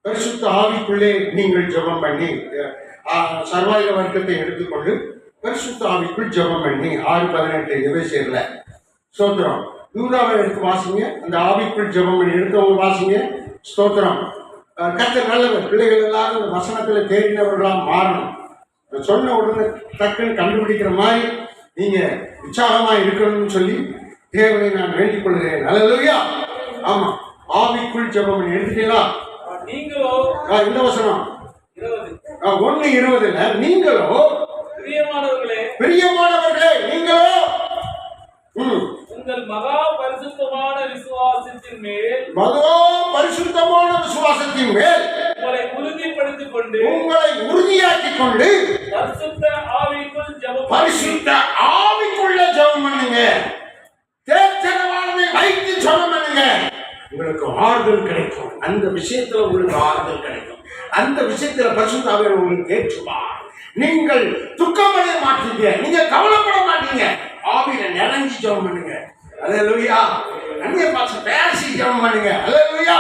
பரிசுத்த ஆவிக்குள்ளே நீங்கள் ஜெபம் பண்ணி. சர்வாயுத வர்க்கத்தை எடுத்துக்கொண்டு பரிசுத்த ஆவிக்குள் ஜெபம் பண்ணி 6:18 எபேசியர்ல. ஸ்தோத்திரம். யூதாவை எடுத்து வாசிங்க. அந்த ஆவிக்குள் ஜெபம் பண்ணி எடுத்தவங்க வாசிங்க. ஸ்தோத்திரம். கர்த்தர் நல்லவர். பிள்ளைகள் எல்லாரும் இந்த வசனத்துல தேடினவர்களாக மாறணும். சொன்ன உடனே டக்குன்னு கண்டுபிடிக்கிற மாதிரி நீங்க உற்சாகமா இருக்கணும்னு சொல்லி தேவனை நான் வேண்டிக் கொள்கிறேன். அல்லேலூயா. ஆமா, ஆவிக்குள் ஜெபம் பண்ணி எடுத்துட்டீங்களா? நீங்களோ இந்த வசனம் 1:20 நீங்களோ பிரியமானவர்களே நீங்களோ உங்கள் மகா பரிசுத்தமான விசுவாசத்தின் மேல் உங்களை உறுதிப்படுத்திக் கொண்டு உறுதியாக்கிக் கொண்டு பரிசுத்த ஆவிக்குள் ஜெபம் பண்ணுங்க. தேற்றரவாளனை வைத்து ஜெபம் பண்ணுங்க. உங்களுக்கு ஆறுதல் கிடைக்கும். அந்த விஷயத்துல உங்களுக்கு ஆறுதல் கிடைக்கும். அந்த விஷயத்துல பரிசுத்த ஆவியானவர் உங்களுக்கு ஏற்றுவார். நீங்கள் துக்கமடைய மாட்டீங்க, நீங்க கவலைப்பட மாட்டீங்க. ஆவியில நிரஞ்சி ஜெபம் பண்ணுங்க. அல்லேலூயா. அந்நிய பாஷை பேசி ஜெபம் பண்ணுங்க. அல்லேலூயா.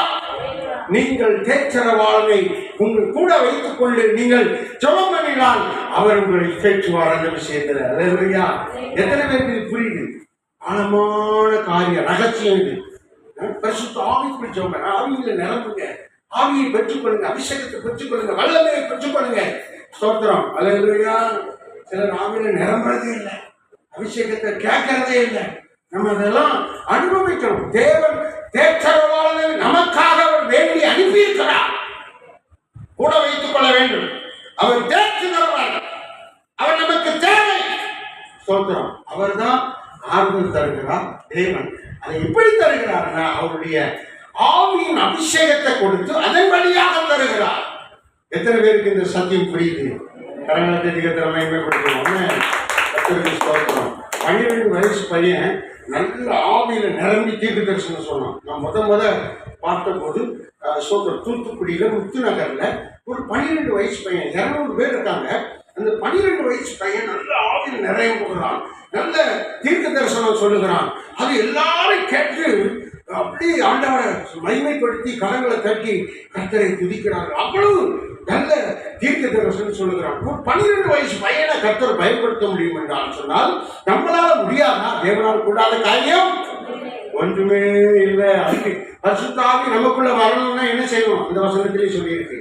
நீங்கள் தேற்றரவாளனை உங்கள் கூட வைத்துக் கொண்டு நீங்கள் ஜெபம் பண்ணினால் அவர் உங்களை கேட்குவார் அந்த விஷயத்துல. அல்லேலூயா. எத்தனை பேருக்கு இது புரியுது? ஆழமான காரியம், ரகசியம் இது. பரிசுத்த ஆவிக்குள் ஜெபம் பண்ண, ஆவியில நிரம்புங்க, ஆவியை பெற்றுக்கொள்ளுங்க, அபிஷேகத்தை பெற்றுக்கொள்ளுங்க, வல்லமையை பெற்றுக்கொள்ளுங்க. ஸ்தோத்திரம். அல்லேலூயா. சிலர் ஆவியில நிரம்புறதே இல்லை, அபிஷேகத்தை கேட்கறதே இல்லை. நம்ம அதெல்லாம் அனுபவிக்கணும். தேவன் தேற்றரவாளனை நமக்காக அவர் வேண்டி அனுப்பியிருக்கிறார். கூட வைத்துக் கொள்ள வேண்டும். அவர் தேற்றுகிறவர், அவர் நமக்கு தேவை. ஸ்தோத்திரம். அவர் தான் ஆறுதல் தருகிறார் தேவன். அதை எப்படி தருகிறார்னா அவருடைய ஆவியின் அபிஷேகத்தை கொடுத்து அதன் வழியாக தருகிறார். எத்தனை பேருக்கு இந்த சத்தியம் புரியுது? கரங்களை தெரிவிக்கிற மேம்படுத்துவோம். 12 வயசு பையன் நல்ல ஆவியில நிரம்பி தீர்க்க தரிசனம் சொன்னான். நான் முத பார்த்தபோது தூத்துக்குடியில முத்துநகர்ல ஒரு 12 வயசு பையன், 200 பேர் இருக்காங்க. அந்த 12 வயசு பையன் நல்ல ஆவியில் நிறைய போகிறான், நல்ல தீர்க்க தரிசனம் சொல்லுகிறான். அது எல்லாரும் கேட்டு அப்படியே ஆண்டவரை மகிமைப்படுத்தி கரங்களை தட்டி கர்த்தரை துதிக்கிறார்கள். அவ்வளவு நல்ல தீர்க்க தரிசனம் சொல்லுகிறான். ஒரு 12 வயசு பையனை கர்த்தர் பயன்படுத்த முடியும் என்றால் சொன்னால் நம்மளால முடியாதா? தேவனால் கூடாத காரியம் ஒன்றுமே இல்லை. அதுக்கு பரிசுத்த ஆவி நமக்குள்ள வரணும்னா என்ன செய்யணும்? அந்த வசனத்திலே சொல்லியிருக்கு.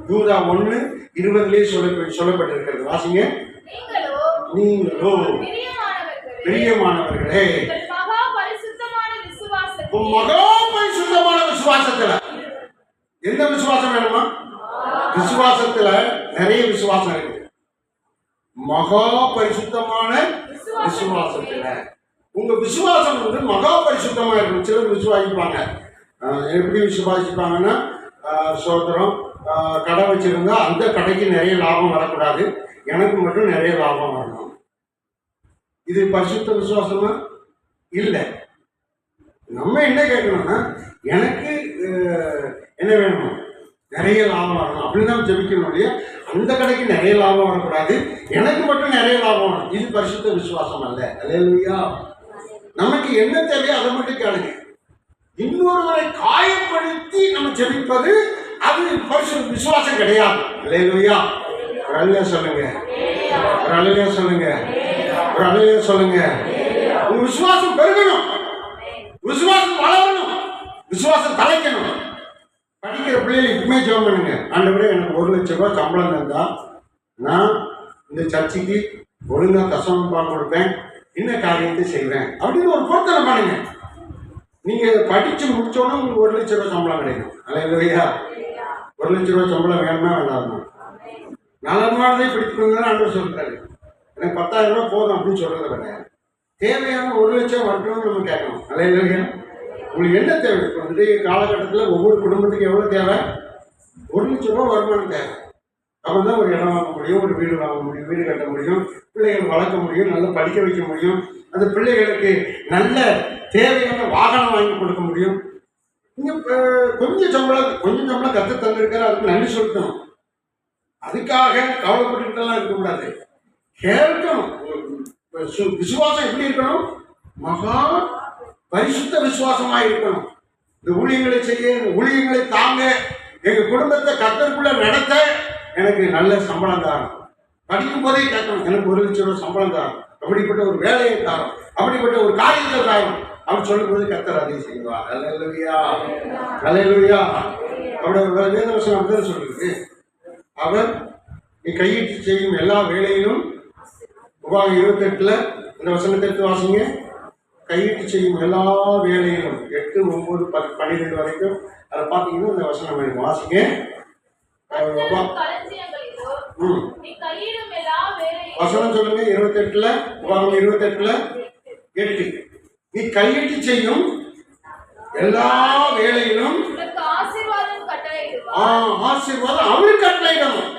யூதா 1:20 சொல்லப்பட்டிருக்கிறது. வாசிங்க. நீங்களோ பிரியமானவர்களே மகா பரிசுத்தமான விசுவாசத்துல. எந்த விசுவாசம் வேணுமா? விசுவாசத்துல நிறைய விசுவாசம் இருக்கு. மகா பரிசுத்தமான விசுவாசத்துல உங்க விசுவாசம் மகா பரிசுத்தமா இருக்கும். சிலர் விசுவாசிப்பாங்க. எப்படி விசுவாசிப்பாங்கன்னா, சோதரம் கடை வச்சிருந்தா அந்த கடைக்கு நிறைய லாபம் வரக்கூடாது, எனக்கு மட்டும் நிறைய லாபம் வரணும். இது பரிசுத்த விசுவாசமா இல்லை. நம்ம என்ன கேட்கணும்னா, எனக்கு என்ன வேணும்? நிறைய லாபம் வரணும் அப்படின்னு தான் ஜெபிக்கணும் இல்லையா? அந்த கடைக்கு நிறைய லாபம் வரக்கூடாது, எனக்கு மட்டும் நிறைய லாபம் வரணும். இது பரிசுத்த விசுவாசம் அல்ல. அல்லேலூயா. நமக்கு என்ன தேவையோ அதை மட்டும் கேளுங்க. இன்னொருவரை காயப்படுத்தி நம்ம ஜெபிப்பது அது விசுவாசம் கிடையாது. அல்லேலூயா. ஒரு அல்லேலூயா சொல்லுங்க, ஒரு அல்லேலூயா சொல்லுங்க, ஒரு அல்லேலூயா சொல்லுங்க. உங்க விசுவாசம் பெருகணும், விசுவாசம் வளரணும், விசுவாசம் தலைக்கணும். படிக்கிற பிள்ளைகள் இப்பவுமே ஜெபம் பண்ணுங்க. ஆண்டவரே எனக்கு 1 லட்சம் ரூபாய் சம்பளம் தந்தா நான் இந்த சர்ச்சைக்கு ஒழுங்கா தசமம் பால் கொடுப்பேன், என்ன காரியத்தை செய்வேன் அப்படின்னு ஒரு பொருத்தனை பண்ணுங்க. நீங்க படிச்சு முடிச்சோன்னா உங்களுக்கு 1 லட்சம் ரூபாய் சம்பளம் கிடைக்கும். அல்லேலூயா. 1 லட்சம் ரூபாய் சம்பளம் வேணுமா வேண்டாமா? நலமானதை பிடிக்கணுங்க ஆண்டவர் சொல்றாரு. எனக்கு 10,000 ரூபாய் போதும் அப்படின்னு சொல்றது கிடையாது. தேவையான 1 லட்சம் வரணும்னு நம்ம கேட்கணும். அல்லேலூயா. உங்களுக்கு என்ன தேவை? இன்றைய காலகட்டத்தில் ஒவ்வொரு குடும்பத்துக்கு எவ்வளோ தேவை? 1 லட்சம் ரூபாய் வருமானம் தேவை. அப்போ தான் ஒரு இடம் வாங்க முடியும், ஒரு வீடு வாங்க முடியும், வீடு கட்ட முடியும், பிள்ளைகள் வளர்க்க முடியும், நல்லா படிக்க வைக்க முடியும், அந்த பிள்ளைகளுக்கு நல்ல தேவையான வாகனம் வாங்கி கொடுக்க முடியும். நீங்கள் கொஞ்சம் சம்பளம் கற்று தந்திருக்காரு, அதுக்கு நன்றி சொல்லணும். அதுக்காக கவலைப்பட்டுக்கிட்டெல்லாம் இருக்கக்கூடாது, கேட்கணும். விசுவாசம் எப்படி இருக்கணும்? மகா பரிசுத்த விசுவாசமாக இருக்கணும். இந்த ஊழியங்களை செய்ய, இந்த ஊழியங்களை தாங்க, எங்கள் குடும்பத்தை கர்த்தருக்குள்ள நடத்த எனக்கு நல்ல சம்பளம் தாரும். படிக்கும் போதே கேட்கணும், எனக்கு 1 லட்சம் ரூபாய் சம்பளம் தாரும், அப்படிப்பட்ட ஒரு வேலையை தாரும், அப்படிப்பட்ட ஒரு காரியத்தை தாரும் அப்படின்னு சொல்லும்போது கர்த்தர் அதை செய்வார். அல்லேலூயா, அல்லேலூயா. அப்படி ஒரு வேதவசனம் அப்படிதான் சொல்லிருக்கு. அவர் நீ கையிட்டு செய்யும் எல்லா வேலையிலும், உபாகம் 28 இந்த வசனத்தை எடுத்து வாசிங்க. கையிட்டு செய்யும் எல்லா வேலையிலும் 8, 9, 10, 12 வரைக்கும் அதை பார்த்தீங்கன்னா இந்த வசனம் வேணும், வாசிங்க. வசனம் சொல்லுங்க. 28 உபாகம் 28 8. நீ கையிட்டு செய்யும் எல்லா வேலையிலும் ஆசீர்வாதம் அவருக்கு கட்டளையிடணும்.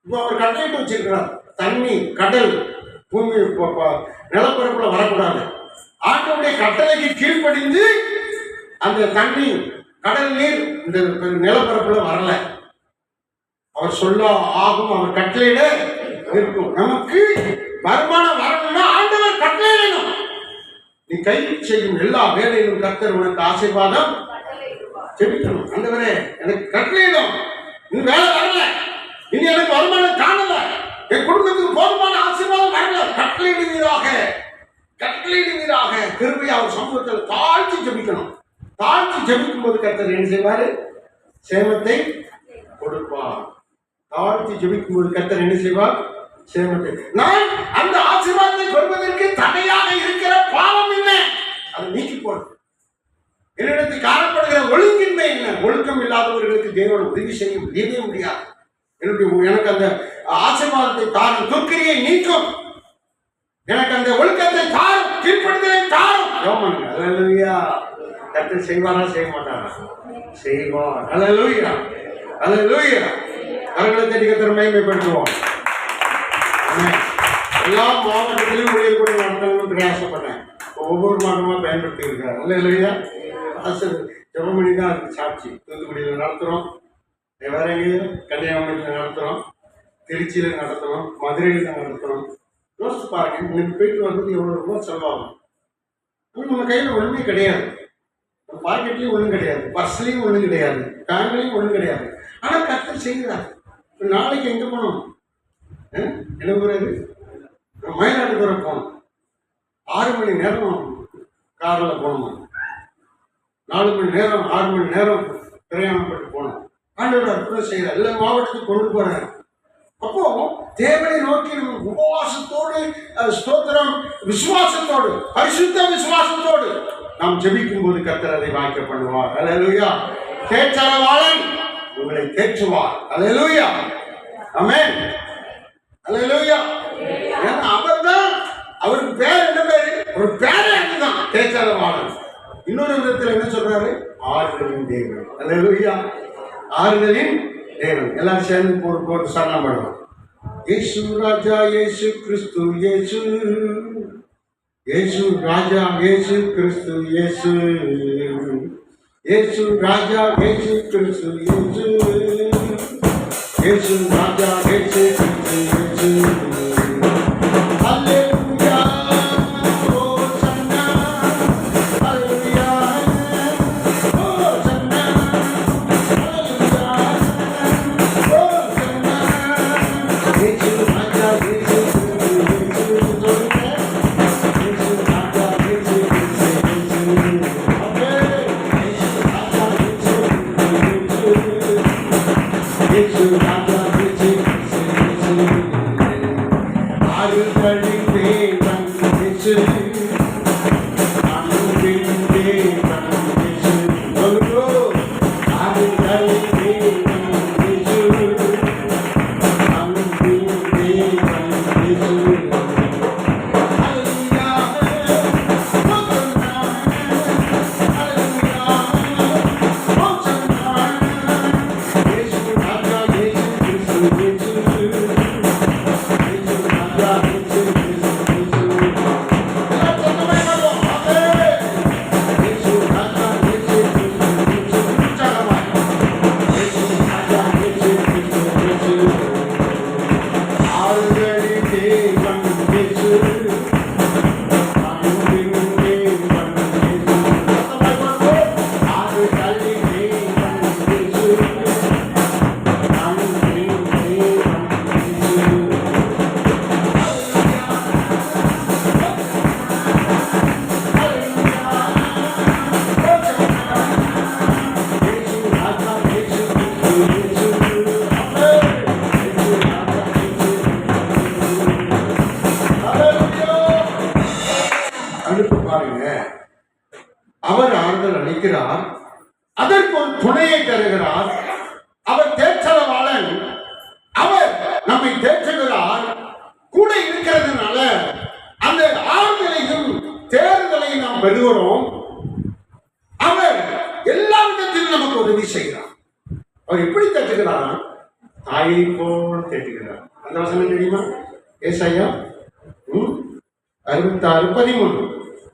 இப்போ அவர் கட்டளையிட்டு வச்சிருக்கிறார். தண்ணி, கடல், பூமி, நிலப்பரப்புல வரக்கூடாது. ஆண்டவருடைய கட்டளைக்கு கீழ்ப்படிந்து அந்த தண்ணி, கடல் நீர் இந்த நிலப்பரப்புல வரல. அவர் சொல்ல ஆகும், அவர் கட்டளையிட இருக்கும். நமக்கு வருமானம் வரணும்னா ஆண்டவர் கட்டளையிடணும். நீ கையில் செய்யும் எல்லா வேலையிலும் கர்த்தர் உனக்கு ஆசீர்வாதம் செபிக்கணும். ஆண்டவரே எனக்கு கட்டளையிடும், இன்னும் வேலை வரல, இனி எனக்கு வருமானம் காணல, என் குடும்பத்துக்கு போதுமான ஆசீர்வாதம் வரல, கட்டளையிடுவீராக, கட்டளையிடுவீராக. கிருபையா அவர் சமூகத்தில் தாழ்த்தி ஜெபிக்கணும். தாழ்த்தி ஜெபிக்கும் போது கர்த்தர் என்ன செய்வாரு? சேமத்தை கொடுப்பார். தாழ்த்தி ஜெபிக்கும் போது கர்த்தர் என்ன செய்வார்? சேமத்தை. நான் அந்த ஆசீர்வாதத்தை பெறுவதற்கு தடையாக இருக்கிற பாவம் என்ன, அதை நீக்கி போடும். என்னிடத்தில் காணப்படுகிற ஒழுங்கின்மை என்ன? ஒழுக்கம் இல்லாதவர்களுக்கு தேவன் உதவி செய்ய முடியாது. எனக்கு அந்த ஆசீர்வாதத்தை தாரும், துர்க்கிரியை நீக்கும், எனக்கு அந்த ஒழுக்கத்தை தாரும், கீழ்ப்படுதலை தாரும். யோமன் அல்லேலூயா. கர்த்தர் செய்வாரா செய்ய மாட்டாரா? செய்வார். அல்லேலூயா, அல்லேலூயா. கரங்களை தட்டி கர்த்தரை மகிமைப்படுத்துவோம். எல்லா மாவட்டத்திலும் ஊழியர்கூட நடத்தணும்னு பிரயாசப்பட்டேன். ஒவ்வொரு மாதமா பயன்படுத்தி இருக்காரு. அல்லேலூயா. ஜெபமணி தான் அதுக்கு சாட்சி. தூத்துக்குடியில் நடத்துகிறோம், வேற எங்கேயும் கன்னியாகுமரியில் நடத்துகிறோம், திருச்சியில் நடத்துகிறோம், மதுரையில் நடத்துகிறோம். யோசிச்சு பாருங்க, இன்னைக்கு போயிட்டு வர்றது எவ்வளோ ரூபா செலவாகும். நம்ம கையில் ஒன்றுமே கிடையாது, நம்ம பாக்கெட்லேயும் ஒன்றும் கிடையாது, பர்ஸ்லேயும் ஒன்றும் கிடையாது, பேங்க்லேயும் ஒன்றும் கிடையாது. ஆனால் கர்த்தர் செய்கிறார். நாளைக்கு எங்கே போகணும்? என்ன ஊராது? மயிலாடுதுறை போகணும். 6 மணி நேரம் காரில் போகணும், 4 மணி நேரம் 6 மணி நேரம் பிரயாணப்பட்டு போகணும். ஆண்டவர் அற்புதம் செய்கிறார், எல்லா மாவட்டத்துக்கு கொண்டு போகிறார். அப்போ தேவனை நோக்கி நம்ம உபவாசத்தோடு, ஸ்தோத்திரம், விசுவாசத்தோடு, பரிசுத்த விசுவாசத்தோடு நாம் ஜெபிக்கும் போது கர்த்தர் அதை வாய்க்க பண்ணுவார். அல்லேலூயா. தேற்றரவாளன் உங்களை தேற்றுவார். அல்லேலூயா, ஆமென், அல்லேலூயா. ஏன்னா அவர் தான், அவருக்கு பேர் என்ன பேரு? ஒரு பேரே அதுதான், தேற்றரவாளன். இன்னொரு விதத்தில் என்ன சொல்றாரு? ஆறுதலின் தேவன். அல்லேலூயா, ஆறுதலின் தேவன். எல்லாரும் சேர்ந்து போட்டு சரணம் பண்ணுவோம். இயேசு ராஜா, இயேசு கிறிஸ்து, இயேசு, இயேசு ராஜா, இயேசு கிறிஸ்து, இயேசு, இயேசு ராஜா, இயேசு கிறிஸ்து, இயேசு, இயேசு ராஜா, இயேசு கிறிஸ்து, இயேசு. அல்லேலூயா, ஹோசன்னா, அல்லேலூயா, ஹோசன்னா, அல்லேலூயா. துணையை தருகிறார். அவர் தேற்றரவாளன், அவர் நம்மை தேற்றுகிறார். கூட இருக்கிறதுனால அந்த ஆறுதலையும் தேர்தலையும் நாம் பெறுகிறோம். அவர் எல்லா விதத்திலும் நமக்கு உதவி செய்கிறார். அவர் எப்படி தேற்றுகிறார்? தாயை போல் தேற்றுகிறார். அந்த வசனம் தெரியுமா? ஏசாயா 66:13.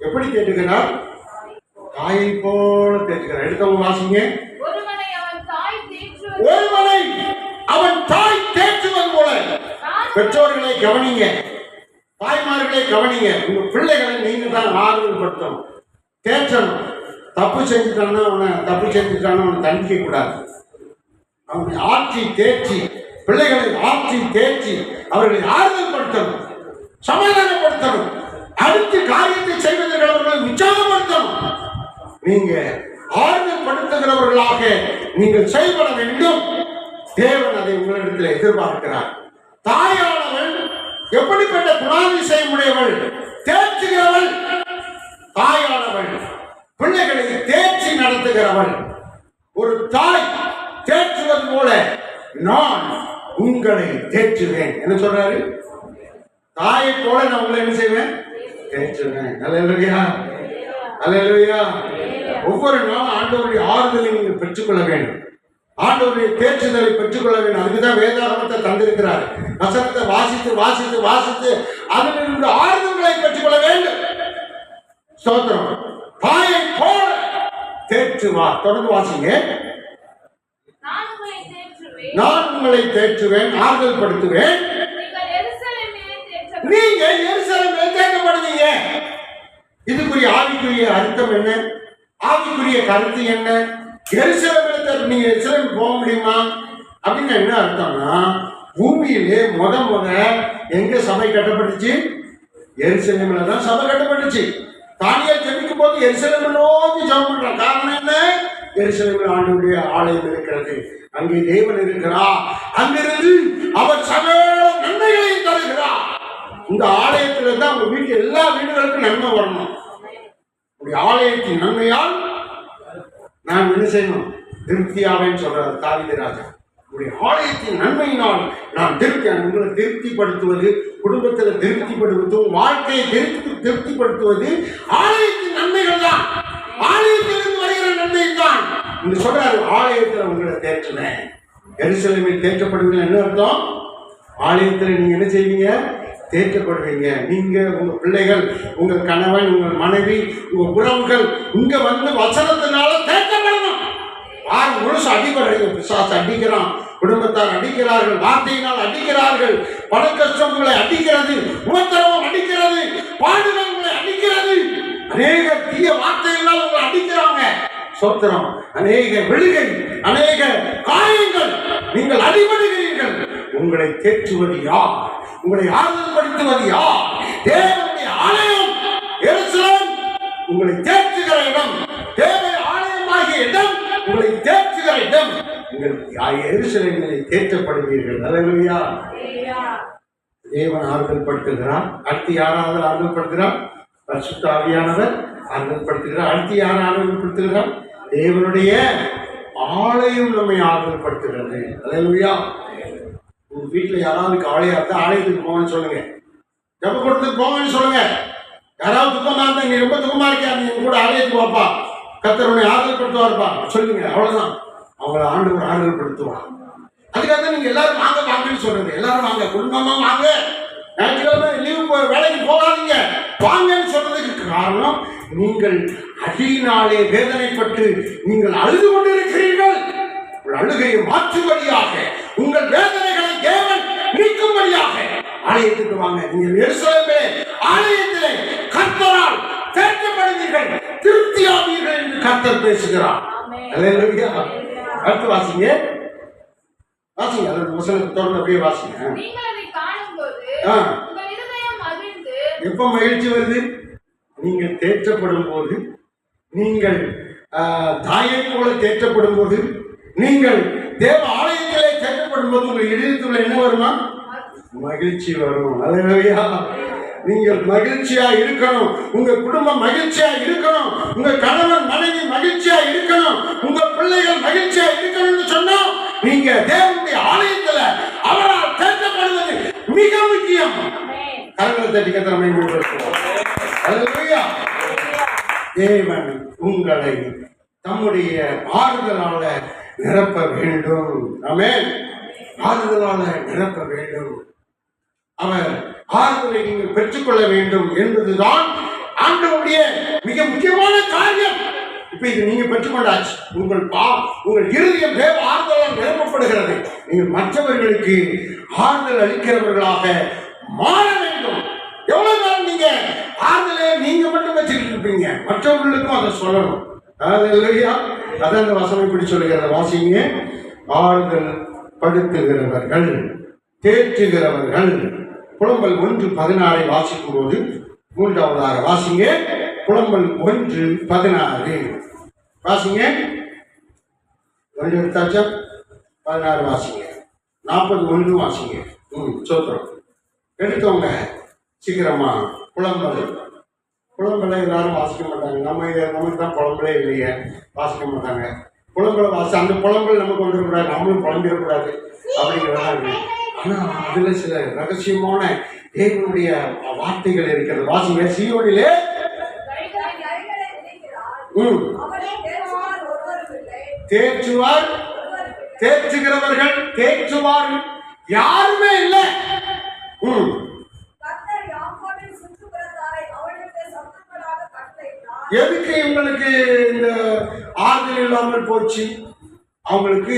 எப்படி தேற்றுகிறார்? தாயை போல தேற்றுகிறார். எடுத்தவங்க வாசிங்க. ஒருவனை அவன் தாய் தேற்றுவது போல. பெற்றோர்களை கவனிங்க, தாய்மார்களை கவனிங்க. உங்க பிள்ளைகளை நீங்க தான் ஆறுதல் படுத்தணும், தேற்றணும். தப்பு செஞ்சுட்டான்னா அவனை தண்டிக்க கூடாது. அவனை ஆற்றி தேற்றி, பிள்ளைகளை ஆற்றி தேற்றி அவர்களை ஆறுதல் படுத்தணும், சமாதானப்படுத்தணும். அடுத்த காரியத்தை செய்வதற்கு அவர்களை உற்சாகப்படுத்தணும். நீங்க ஆறுதல் படுத்துகிறவர்களாக நீங்கள் செயல்பட வேண்டும். தேவன் அதை உங்களிடத்தில் எதிர்பார்க்கிறார். தாயானவள் எப்படிப்பட்ட குணாதிசயம் உடையவள்? தேற்றுகிறவள். தாயானவள் பிள்ளைகளை தேற்றி நடத்துகிறவள். ஒரு தாய் தேற்றுவது போல நான் உங்களை தேற்றுவேன். என்ன சொல்றாரு? தாயை போல நான் உங்களை என்ன செய்வேன்? தேற்றுவேன். அல்லேலூயா, அல்லேலூயா. ஒவ்வொரு நாளும் ஆண்டவருடைய ஆறுதலை நீங்கள் பெற்றுக்கொள்ள வேண்டும். ஆண்டவருடைய தேற்றுதலை பெற்றுக்கொள்ள வேண்டும். அதுக்குதான் வேதாகமத்தை தந்திருக்கிறார். வசனத்தை வாசித்து வாசித்து வாசித்து அதிலிருந்து ஆறுதல்களை பெற்றுக்கொள்ள வேண்டும். ஸ்தோத்திரம். தாயை போல தேற்றுவார். தொடர்ந்து வாசிங்க. நான் உங்களை தேற்றுவேன், ஆறுதல் படுத்துவேன். நீங்க எருசலேமில் தேற்றப்படுவீங்க. இதுக்குரிய ஆவிக்குரிய அர்த்தம் என்ன? ஆவிக்குரிய கருத்து என்ன? எருசலேமில் நீங்க எருசலேம் போக முடியுமா அப்படின்னு என்ன அர்த்தம்னா, பூமியிலே முத எங்க சபை கட்டப்பட்டுச்சு? எருசலேமில் தான் சபை கட்டப்பட்டுச்சு. தானியேல் ஜெபிக்கும் போது எருசலேமை நோக்கி ஜெபம் பண்றான். காரணம் என்ன? எருசலேமில் ஆண்டவருடைய ஆலயம் இருக்கிறது, அங்கே தேவன் இருக்கிறார். அங்கிருந்து அவர் சகல நன்மைகளையும் தருகிறார். இந்த ஆலயத்துல தான் உங்க வீட்டு எல்லா வீடுகளுக்கும் நன்மை வரணும். உங்களுடைய ஆலயத்தின் நன்மையால் நான் என்ன செய்யணும்? திருப்தியாவேன்னு சொல்றாரு தாவீது ராஜா. உங்களுடைய ஆலயத்தின் நன்மையினால் நான் உங்களை திருப்திப்படுத்துவது, குடும்பத்தில் திருப்திப்படுத்துவது, வாழ்க்கையை திருப்திப்படுத்துவது ஆலயத்தின் நன்மைகள் தான். ஆலயத்திலிருந்து வருகிற நன்மை தான் இங்க சொல்றாரு. ஆலயத்தில் உங்களை தேற்றினேன். எருசலேமில் தேற்றப்படுவீங்க. என்ன அர்த்தம்? ஆலயத்தில் நீங்க என்ன செய்வீங்க? தேற்றப்படுவீங்க. நீங்க, உங்க பிள்ளைகள், உங்க கணவன், உங்க மனைவி, உங்க உறவுகள் இங்க வந்து வசனத்தினால தேற்றப்படணும். யார் முழுசு அடிபடுறீங்க? பிசாசு அடிக்கிறான், குடும்பத்தார் அடிக்கிறார்கள், வார்த்தையினால் அடிக்கிறார்கள், பண கஷ்டங்களை அடிக்கிறது, உபத்திரவம் அடிக்கிறது, பாடுகளை அடிக்கிறது, அநேக தீய வார்த்தைகளால் உங்களை அடிக்கிறாங்க. சோத்திரம். அநேக விழுகை, அநேக காயங்கள், நீங்கள் அடிபடுகிறீர்கள். உங்களை தேற்றுவது யார்? உங்களை ஆறுதல் படுத்துவது யார்? தேவனுடைய ஆலயம் எருசலேம் உங்களை தேற்றுகிற இடம். தேவ ஆலயமாகிய இடம் உங்களை தேற்றுகிற இடம். நீங்கள் எருசலேமிலே தேற்றப்படுவீர்கள். அல்லேலூயா. தேவன் ஆறுதல் படுத்துகிறார். அடுத்து யாராவது ஆறுதல் படுத்துகிறார்? பரிசுத்த ஆவியானவர் ஆறுதல் படுத்துகிறார். அடுத்து யார் ஆறுதல் படுத்துகிறார்? தேவனுடைய ஆலயம் நம்மை ஆறுதல் படுத்துகிறது. அல்லேலூயா. உங்க வீட்டுல யாராவது கவலையா இருந்தா ஆலயத்துக்கு போங்கன்னு சொல்லுங்க. ஜெப கூட்டத்துக்கு போங்கன்னு சொல்லுங்க. யாராவது துக்கமா இருந்தா, நீ ரொம்ப துக்கமா இருக்கியா, நீ கூட ஆலயத்துக்கு வாப்பா, கர்த்தர் உன்னை ஆறுதல் படுத்துவார்ப்பா சொல்லுங்க. அவ்வளவுதான். அவங்கள ஆண்டவர் ஆறுதல் படுத்துவார். அதுக்காக நீங்க எல்லாரும் வாங்க வாங்கன்னு சொல்றது. எல்லாரும் வாங்க, குடும்பமா வாங்க, ஞாயிற்றுக்கிழமை லீவு வேலைக்கு போகாதீங்க, வாங்கன்னு சொல்றதுக்கு காரணம், நீங்கள் அடியினாலே வேதனைப்பட்டு நீங்கள் அழுது கொண்டிருக்கிறீர்கள். உங்கள் அழுகையை மாற்றும்படியாக, உங்கள் வேதனைகளை தேவன் நீக்கும்படியாக ஆலயத்துக்கு வாங்க. நீங்கள் எருசலேமே ஆலயத்திலே கர்த்தரால் தேற்றப்படுவீர்கள், திருப்தியாவீர்கள் என்று கர்த்தர் பேசுகிறார். அல்லேலூயா. அடுத்து வாசிங்க, வாசிங்க. அதோட வசனத்தை தொடர்ந்து அப்படியே வாசிங்க. எப்ப மகிழ்ச்சி வருது? நீங்கள் தேற்றப்படும் போது, நீங்கள் தாயை போல தேற்றப்படும் போது, நீங்கள் தேவ ஆலயத்திலே தேற்றப்படும் போது உங்கள் இதயத்துக்குள்ள என்ன வருமா? மகிழ்ச்சி வரும். அல்லேலூயா. நீங்கள் மகிழ்ச்சியா இருக்கணும், உங்க குடும்பம் மகிழ்ச்சியா இருக்கணும், உங்க கணவன் மனைவி மகிழ்ச்சியா இருக்கணும், உங்க பிள்ளைகள் மகிழ்ச்சியா இருக்கணும்னு சொன்னா நீங்க தேவனுடைய ஆலயத்துல அவரால் தேர்ந்தப்படுவது மிக முக்கியம். கரங்களை தட்டி கத்திர மேம்படுத்துவோம். அல்லேலூயா. தேவன் உங்களை தம்முடைய ஆறுதலால நிரப்ப வேண்டும். ஆமென். ஆறுதலால நிரப்ப வேண்டும். அவர் ஆறுதலை நீங்கள் பெற்றுக்கொள்ள வேண்டும் என்பதுதான் ஆண்டவருடைய மிக முக்கியமான காரியம். இப்ப இது நீங்க பெற்றுக்கொண்டாச்சு. உங்கள் இருதயம் தேவ ஆறுதலால் நிரப்பப்படுகிறது. நீங்கள் மற்றவர்களுக்கு ஆறுதல் அளிக்கிறவர்களாக மாற வேண்டும். எவ்வளவு நாள் நீங்க ஆறுதலை நீங்க மட்டும் வச்சுக்கிட்டு இருப்பீங்க, மற்றவர்களுக்கும் அதை சொல்லணும். அதான் இந்த வசனம் இப்படி சொல்லுகிற வாசிங்க. ஆறுதல் படுத்துகிறவர்கள், தேற்றுகிறவர்கள். புலம்பல் 1:16 வாசிக்கும் போது மூன்றாவதாக வாசிங்க. புலம்பல் 1:16 வாசிங்க. 1 எடுத்தாச்சா? 16 வாசிங்க. 41 வாசிங்க. சோத்திரம் எடுத்தவங்க சீக்கிரமா. புலம்பலை எல்லாரும் வாசிக்க மாட்டாங்க. நமக்கு தான் புலம்பலே இல்லையே, வாசிக்க மாட்டாங்க. புலம்பலை அந்த புலம்பல் நமக்கு வந்துடக்கூடாது, நம்மளும் புலம்பிடக்கூடாது அப்படிங்கிறதா இருக்கு. ஆனா அதுல சில ரகசியமான தேவனுடைய வார்த்தைகள் இருக்கிறது. வாசிங்க. சீயோனிலே தேற்றுவார், தேற்றுகிறவர்கள், தேற்றுவார் யாருமே இல்லை. எதுக்கு இவங்களுக்கு இந்த ஆறுதல் இல்லாமல் போச்சு? அவங்களுக்கு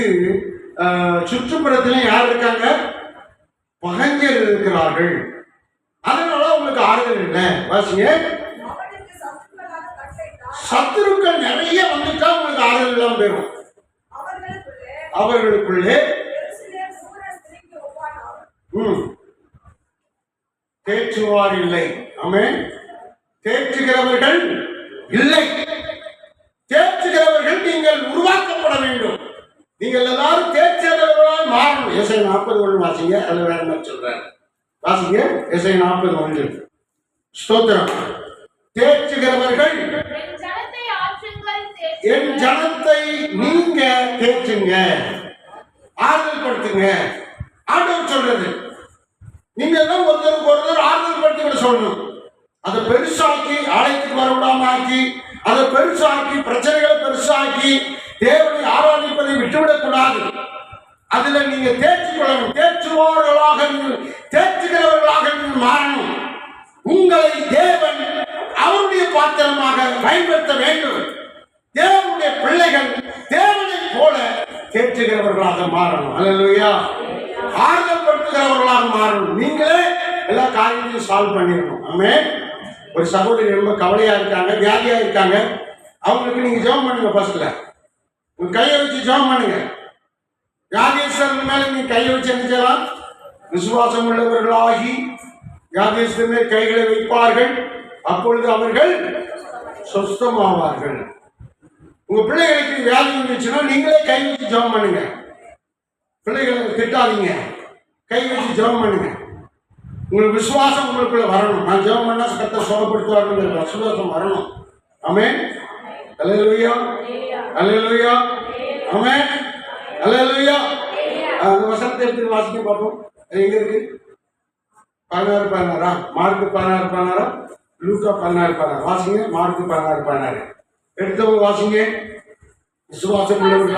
சுற்றுப்புறத்துல யார் இருக்காங்க? பகைஞர் இருக்கிறார்கள். அதனால அவங்களுக்கு ஆறுதல் இல்லை. வாசிங்க. சத்துருக்கள் நிறைய வந்துட்டா உங்களுக்கு ஆறுதல் இல்லாம போயிடும். அவர்களுக்குள்ளே தேற்றுவார் இல்லை. ஆமென். தேற்றுகிறவர்கள் இல்லை. தேற்றுகிறவர்கள் நீங்கள் உருவாக்கப்பட வேண்டும். நீங்கள் எல்லாரும் தேற்றுகிறவர்களால் மாறணும். எஸ்ஐ 40:1 வாசிங்க. அது வேற மாதிரி சொல்றேன். வாசிங்க. எஸ்ஐ 40:1. ஸ்தோத்திரம். தேற்றுகிறவர்கள், என் ஜனத்தை நீங்க தேற்றுங்க, ஆறுதல் படுத்துங்க. ஆண்டவர் சொல்றது நீங்க எல்லாம் ஒருத்தருக்கு ஒருத்தர் ஆறுதல் படுத்தி சொல்லணும். அதை பெருசாக்கி ஆலயத்துக்கு வரவிடாம ஆக்கி, அதை பெருசாக்கி பிரச்சனைகளை பெருசாக்கி தேவனை ஆராதிப்பதை விட்டுவிடக் கூடாது. அதுல நீங்க தேர்ச்சிக்கொள்ளணும். தேற்றுபவர்களாக, தேற்றுகிறவர்களாக நீங்கள் மாறணும். உங்களை தேவன் அவருடைய பாத்திரமாக பயன்படுத்த வேண்டும். தேவனுடைய பிள்ளைகள் தேவனை போல தேற்றுகிறவர்களாக மாறணும். அல்லேலூயா. ஆறுதல் படுத்துகிறவர்களாக மாறணும். நீங்களே எல்லா காரியத்தையும் சால்வ் பண்ணிடணும். ஆமென். ஒரு சகோதரி ரொம்ப கவலையா இருக்காங்க, வியாதியா இருக்காங்க. அவங்களுக்கு நீங்க ஜெபம் பண்ணுங்க. ஃபர்ஸ்ட்ல உங்க கையை வச்சு ஜெபம் பண்ணுங்க. வியாதியஸ்தர்கள் மேல நீங்க கையை வச்சு என்ன செய்யலாம்? விசுவாசம் உள்ளவர்களாகி வியாதியஸ்தர் மேல் கைகளை வைப்பார்கள். அப்பொழுது அவர்கள் சொஸ்தமாவார்கள். உங்க பிள்ளைகளுக்கு வியாதி இருந்துச்சுன்னா நீங்களே கை வச்சு ஜெபம் பண்ணுங்க. பிள்ளைகளை திட்டாதீங்க, கை வச்சு ஜெபம் பண்ணுங்க. உங்களுக்கு விசுவாசம் உங்களுக்குள்ள வரணும். நான் ஜெபம் பண்ணா கர்த்தர் சுகப்படுத்துவாருங்கிற விசுவாசம் வரணும். ஆமென். அல்லேலூயா. அல்லேலூயா. ஆமென். அல்லேலூயா. அந்த வசனத்தை எடுத்து வாசிக்க பார்ப்போம். அது எங்க இருக்கு? 16:16. மார்க் 16:16, லூக்கா 16:16. வாசிங்க. மார்க் 16:16 எடுத்தவங்க வாசிங்க. விசுவாசம் உள்ளவன்,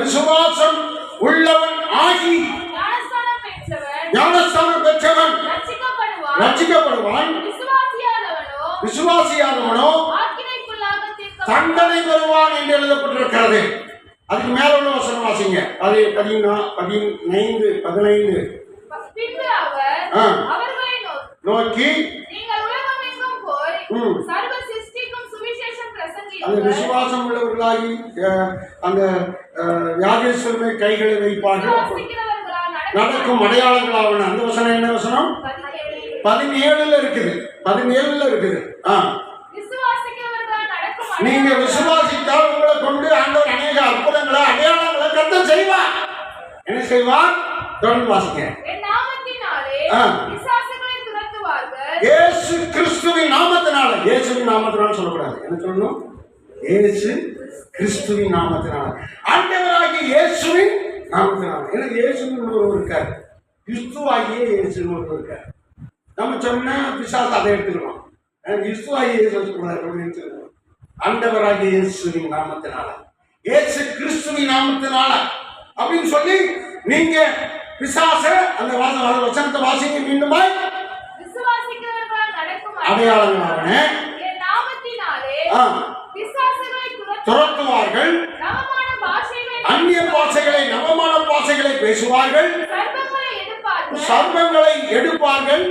விசுவாசம் உள்ளவன் ஆகி ஞானஸ்தானம் பெற்றவன் ரட்சிக்கப்படுவான். விசுவாசியாதவனோ தண்டனை பெறுவான் என்று எழுதப்பட்டிருக்கிறது. அதுக்கு மேல உள்ள வசனம் வாசிங்க. அது 15 நோக்கி அந்த விசுவாசம் உள்ளவர்களாகி அந்த வியாதியஸ்தர் கைகளை வைப்பார்கள், நடக்கும் அடையாளங்களாவன. அந்த வசனம் என்ன வசனம்? 17 இருக்குது. 17 இருக்குது. நீங்க விசுவாசித்தால் உங்களை கொண்டு ஆண்டவர் அநேக அற்புதங்களை அடையாளங்களை கர்த்தர் செய்வார். என்ன செய்வார்? தொடர்ந்து வாசிங்க. இயேசு கிறிஸ்துவின் நாமத்தினால, இயேசுவின் நாமத்தினால சொல்லக்கூடாது, என்ன சொல்லணும்? இயேசு கிறிஸ்துவின் நாமத்தினால, ஆண்டவராகிய இயேசுவின் நாமத்தினால. ஏன்னா இயேசுன்னு ஒருவர் இருக்காரு, கிறிஸ்துவாகிய இயேசுன்னு ஒருவர் இருக்காரு. நம்ம சொன்னா பிசாசு அதை எடுத்துக்கணும், கிறிஸ்துவாகிய இயேசு சொல்லக்கூடாது, ஆண்டவராகிய இயேசுவின் நாமத்தினால, இயேசு கிறிஸ்துவின் நாமத்தினால அப்படின்னு சொல்லி நீங்க பிசாச அந்த வசனத்தை வாசிங்க. மீண்டுமாய் அடையாளங்களான துரத்துவார்கள், அந்நிய பாஷைகளை நவமான பாஷைகளை பேசுவார்கள், சர்வங்களை எடுப்பார்கள்,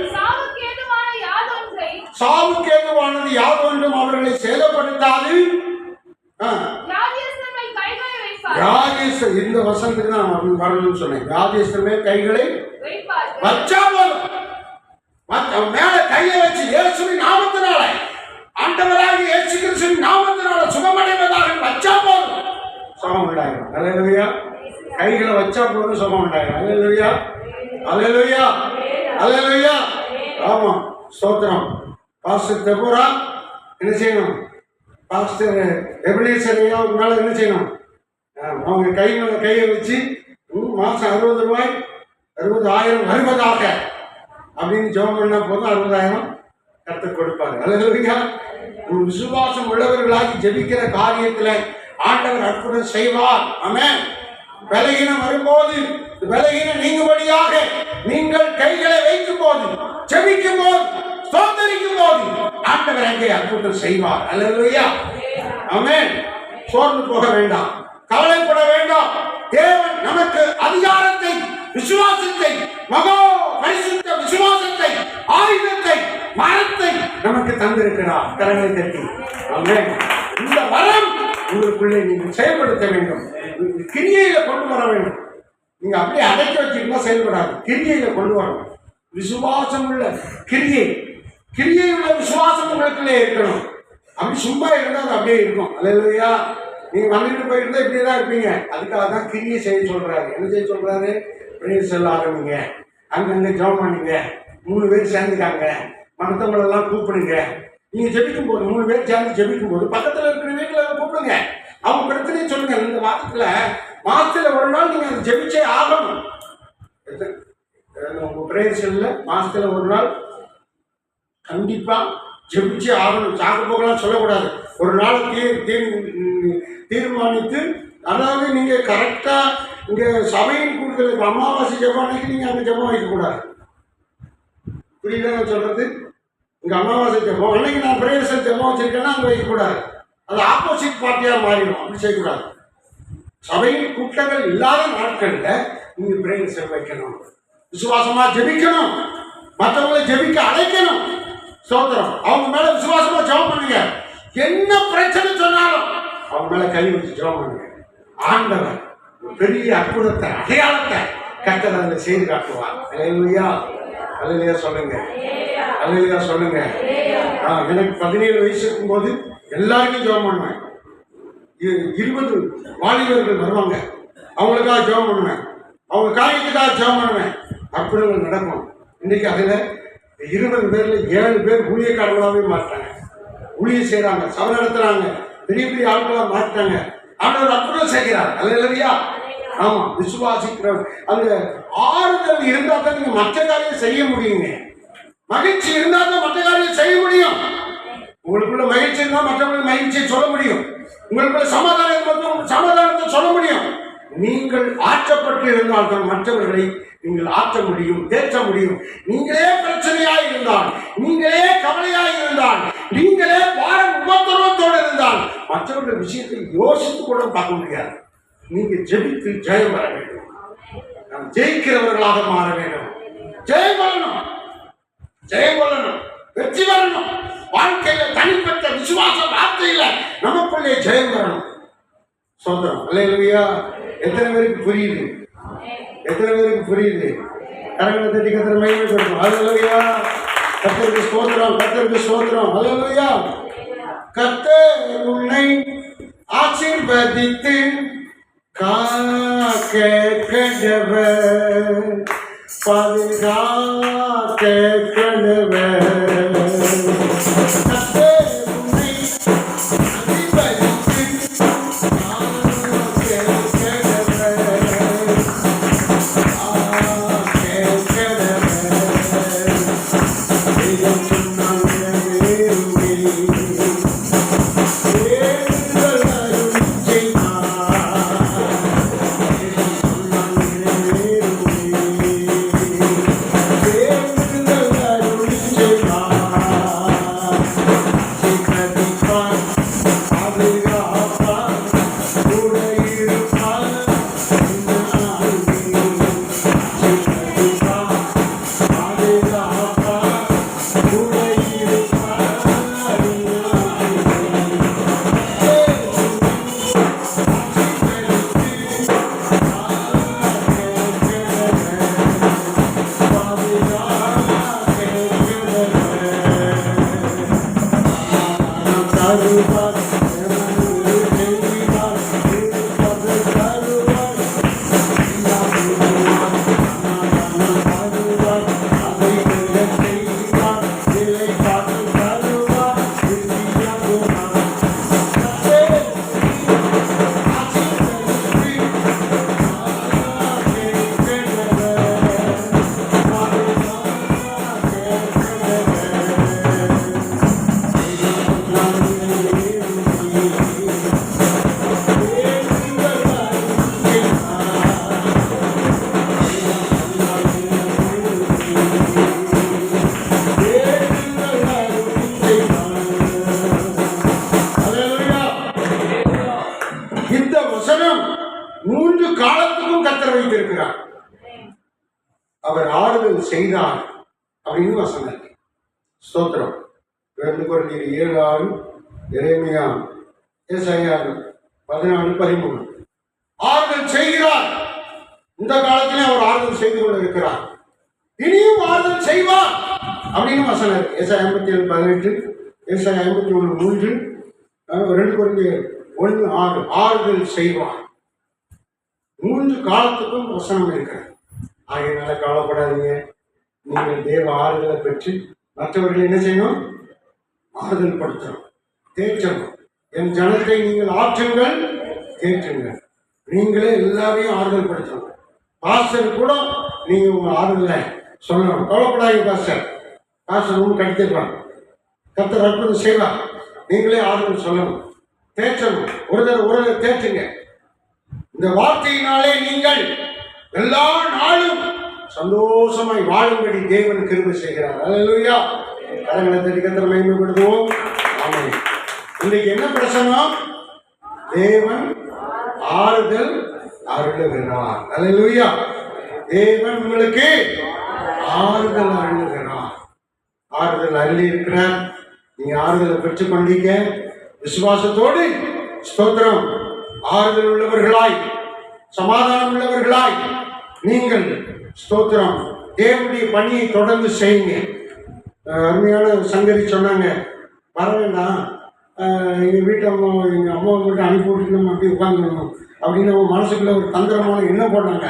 சாவுக்கு ஏதுவானது யாதொன்றும் அவர்களை சேதப்படுத்தாது. இந்த வசனத்துக்கு நான் வரணும்னு சொன்னேன். வியாதியஸ்தமே கைகளை வச்சா போதும், மேல கையை வச்சு இயேசுவின் நாமத்தினால, ஆண்டவராகிய இயேசு கிறிஸ்துவின் நாமத்தினால சுகமடைவதாக வச்சா போதும், சுகம் உண்டாயிரும். அல்லேலூயா. கைகளை வச்சா போதும், சுகம் உண்டாயிரும். அல்லேலூயா, அல்லேலூயா, அல்லேலூயா. ஆமா, ஸ்தோத்திரம். பாஸ்டர் தெபோரா என்ன செய்யணும்? பாஸ்டர் எபினேசரையா மேல என்ன செய்யணும்? அவங்க கை மேல கையை வச்சு மாசம் 60 ரூபாய் 60,000 வருவதாக அப்படின்னு ஜெபம் பண்ணா போதும், 60,000 கர்த்தர் கொடுப்பாரு. அல்லேலூயா. விசுவாசம் உள்ளவர்களாகி ஜெபிக்கிற காரியத்துல ஆண்டவர் அற்புதம் செய்வார். ஆமென். பலகீனம் வரும்போது பலகீனம் நீங்கும்படியாக நீங்கள் கைகளை வைக்கும் போது, ஜெபிக்கும் போது, ஸ்தோத்திரிக்கும் போது ஆண்டவர் அங்கே அற்புதம் செய்வார். அல்லேலூயா. ஆமென். சோர்ந்து போக வேண்டாம், கவலைப்பட வேண்டாம். தேவன் நமக்கு அதிகாரத்தை, விசுவாசத்தை, மகா பரிசுத்த விசுவாசத்தை, ஆயுதத்தை, மரத்தை நமக்கு தந்திருக்கிறார். கரங்களை தட்டி ஆமென். இந்த வரம் உங்களுக்குள்ளே நீங்கள் செயல்படுத்த வேண்டும், கிரியையில கொண்டு வர வேண்டும். நீங்க அப்படியே அடைக்க வச்சிருந்தா செயல்படாது, கிரியையில கொண்டு வரணும். விசுவாசம் உள்ள கிரியை, கிரியை உள்ள விசுவாசம் உங்களுக்குள்ளே இருக்கணும். அப்படி சும்மா இருந்தால் அது அப்படியே இருக்கும். அல்லேலூயா. நீங்க வந்துட்டு போயிருந்தா இப்படிதான் இருப்பீங்க. அதுக்காக தான் கிரியை செய்ய சொல்றாரு. என்ன செய்ய சொல்றாரு? பிரேயர் செல்ல ஆரம்பிங்க, அங்கங்க ஜெபம் பண்ணுங்க, 3 பேர் சேர்ந்துக்காங்க, மற்றவங்களெல்லாம் கூப்பிடுங்க. நீங்க ஜெபிக்கும் போது 3 பேர் சேர்ந்து ஜெபிக்கும் போது பக்கத்துல இருக்கிற வீட்டுல கூப்பிடுங்க, அவங்க பிரச்சனையை சொல்லுங்க. இந்த மாசத்துல ஒரு நாள் நீங்க அதை ஜெபிச்சே ஆகணும். உங்க பிரேயர் செல்ல மாசத்துல ஒரு நாள் கண்டிப்பா ஜெபிச்சே ஆகணும். சாக்கு போகலாம் சொல்லக்கூடாது. ஒரு நாள் தீர்மானித்து, அதாவது நீங்க கரெக்டா இங்க சபையின் கூடுதல் அமாவாசை ஜெபம் அன்னைக்கு நீங்க அங்க ஜெபம் வைக்கக்கூடாது. புரியுதா நான் சொல்றது? இங்க அமாவாசை ஜெபம் அன்னைக்கு நான் பிரேயர் ஜெபம் வச்சிருக்கேன்னா அங்க வைக்கக்கூடாது. அது ஆப்போசிட் பார்ட்டியா மாறிடும். அப்படி செய்யக்கூடாது. சபையின் கூட்டங்கள் இல்லாத நாட்கள்ல நீங்க பிரேயர் வைக்கணும், விசுவாசமா ஜெபிக்கணும், மற்றவங்களை ஜெபிக்க அழைக்கணும். ஸ்தோத்திரம். அவங்க மேல விசுவாசமா ஜெபம் பண்ணுங்க. என்ன பிரச்சனை சொன்னாலும் அவங்க மேல கை வச்சு ஜெபம் பண்ணுங்க. ஆண்டவர் பெரிய அற்புதத்தை, அடையாளத்தை கர்த்தர் அதில் செய்து காட்டுவார். அல்லேலூயா, அல்லேலூயா சொல்லுங்க, அல்லேலூயா சொல்லுங்க. எனக்கு 17 வயசு இருக்கும்போது எல்லாருக்கும் ஜெபம் பண்ணுவேன். 20 வாலிபர்கள் வருவாங்க, அவங்களுக்காக ஜெபம் பண்ணுவேன், அவங்க காரியத்துக்காக ஜெபம் பண்ணுவேன். அற்புதங்கள் நடக்கும். இன்னைக்கு அதில் 20 பேர்ல 7 பேர் ஊழியக்காரர்களாகவே மாற்றாங்க, ஊழியம் செய்யறாங்க, சபை நடத்துறாங்க, பெரிய பெரிய ஆட்களாக மாற்றாங்க. ஆண்டவர் அற்புதம் செய்கிறார். அல்லேலூயா. ஆமா, விசுவாசிக்கிற அந்த ஆறுதல் இருந்தா தான் நீங்க மற்ற காரியம் செய்ய முடியுங்க. மகிழ்ச்சி இருந்தா தான் மற்ற காரியம் செய்ய முடியும். உங்களுக்குள்ள மகிழ்ச்சி இருந்தா மற்றவங்களுக்கு மகிழ்ச்சியை சொல்ல முடியும். உங்களுக்குள்ள சமாதானத்தை சொல்ல முடியும். நீங்கள் ஆற்றப்பட்டு இருந்தால் தான் மற்றவர்களை நீங்கள் ஆற்ற முடியும், தேற்ற முடியும். நீங்களே பிரச்சனையாய் இருந்தால், நீங்களே கவலையாய் இருந்தால், நீங்களே பாரம் உபத்திரவத்தோடு இருந்தால் மற்றவர்கள் விஷயத்தை யோசித்து கூட பார்க்க முடியாது. நீங்க ஜெபித்து ஜெயம் வர வேண்டும். நாம் ஜெயிக்கிறவர்களாக மாற வேண்டும். ஜெயம் வரணும், ஜெயம் வரணும், வெற்றி வரணும். வாழ்க்கையில தனிப்பட்ட விசுவாச வார்த்தையில நமக்குள்ளே ஜெயம் வரணும். சொல்றோம். அல்லேலூயா. எத்தனை பேருக்கு புரியுது? எத்தனை பேருக்கு புரியுது? கரங்களை தட்டி கர்த்தரை மகிமைப்படுத்தும். அல்லேலூயா. கர்த்தருக்கு ஸ்தோத்திரம், கர்த்தருக்கு ஸ்தோத்திரம். அல்லேலூயா. கர்த்தர் உன்னை ஆசீர்வதித்து காக்க கடவர், பாதுகாக்க கடவர். 3 காலத்துக்கும் கர்த்தர் வைத்திருக்கிறார். அவர் ஆறுதல் செய்தார் அப்படின்னு வசனம். ஸ்தோத்திரம். 2 கொரிந்தியர் 7:6, எரேமியா, ஏசாயா 14:13. ஆறுதல் செய்கிறார். இந்த காலத்திலே அவர் ஆறுதல் செய்து கொண்டு இருக்கிறார். இனியும் ஆறுதல் செய்வார் அப்படின்னு வசனம். ஏசாயா 57:18, ஏசாயா 51:3, 2 கொரிந்தியர் 1:6. ஆறுதல் செய்வார். 3 காலத்துக்கும் வசனம் இருக்கிறது. ஆகையினால கவலைப்படாதீங்க. நீங்கள் தேவ ஆறுதலை பெற்று மற்றவர்கள் என்ன செய்யணும்? ஆறுதல் படுத்தணும், தேற்றணும். என் ஜனத்தை நீங்கள் ஆற்றுங்கள், தேற்றுங்கள். நீங்களே எல்லாரையும் ஆறுதல் படுத்தணும். பாஸ்டர் கூட நீங்க உங்க ஆறுதலை சொல்லணும். கவலைப்படாதீங்க பாஸ்டர், பாஸ்டர் ரொம்ப கடித்திருப்பாங்க, கர்த்தர் அற்புதம் செய்வார். நீங்களே ஆறுதல் சொல்லணும், தேற்றணும். ஒரு தேற்றுங்க. இந்த வார்த்தையினாலே நீங்கள் எல்லா நாளும் சந்தோஷமாய் வாழும்படி தேவன் கிருபை செய்கிறார். அல்லேலூயா. கரங்களை தட்டி கர்த்தரை மகிமைப்படுத்துவோம். ஆமென். இன்னைக்கு என்ன பிரசங்கம்? தேவன் ஆறுதல் அருளுகிறார். அல்லேலூயா. தேவன் உங்களுக்கு ஆறுதல் அருளுகிறார். ஆறுதல் அருளி இருக்கிறார். நீங்க ஆறுதலை பெற்றுக் கொண்டீங்க. விசுவாசத்தோடு ஸ்தோத்திரம். ஆறுதல் உள்ளவர்களாய், சமாதானம் உள்ளவர்களாய் நீங்கள் ஸ்தோத்திரம் தேவனுடைய பணியை தொடர்ந்து செய்யுங்க. அருமையான சங்கரி சொன்னாங்க, வர வேண்டாம், எங்கள் வீட்டு அம்மா எங்கள் அம்மாவை மட்டும் அனுப்பி விட்டுட்டு நம்ம அப்படி உட்காந்துக்கணும் அப்படின்னு அவங்க மனசுக்குள்ள ஒரு தந்திரமான எண்ணம் போட்டாங்க.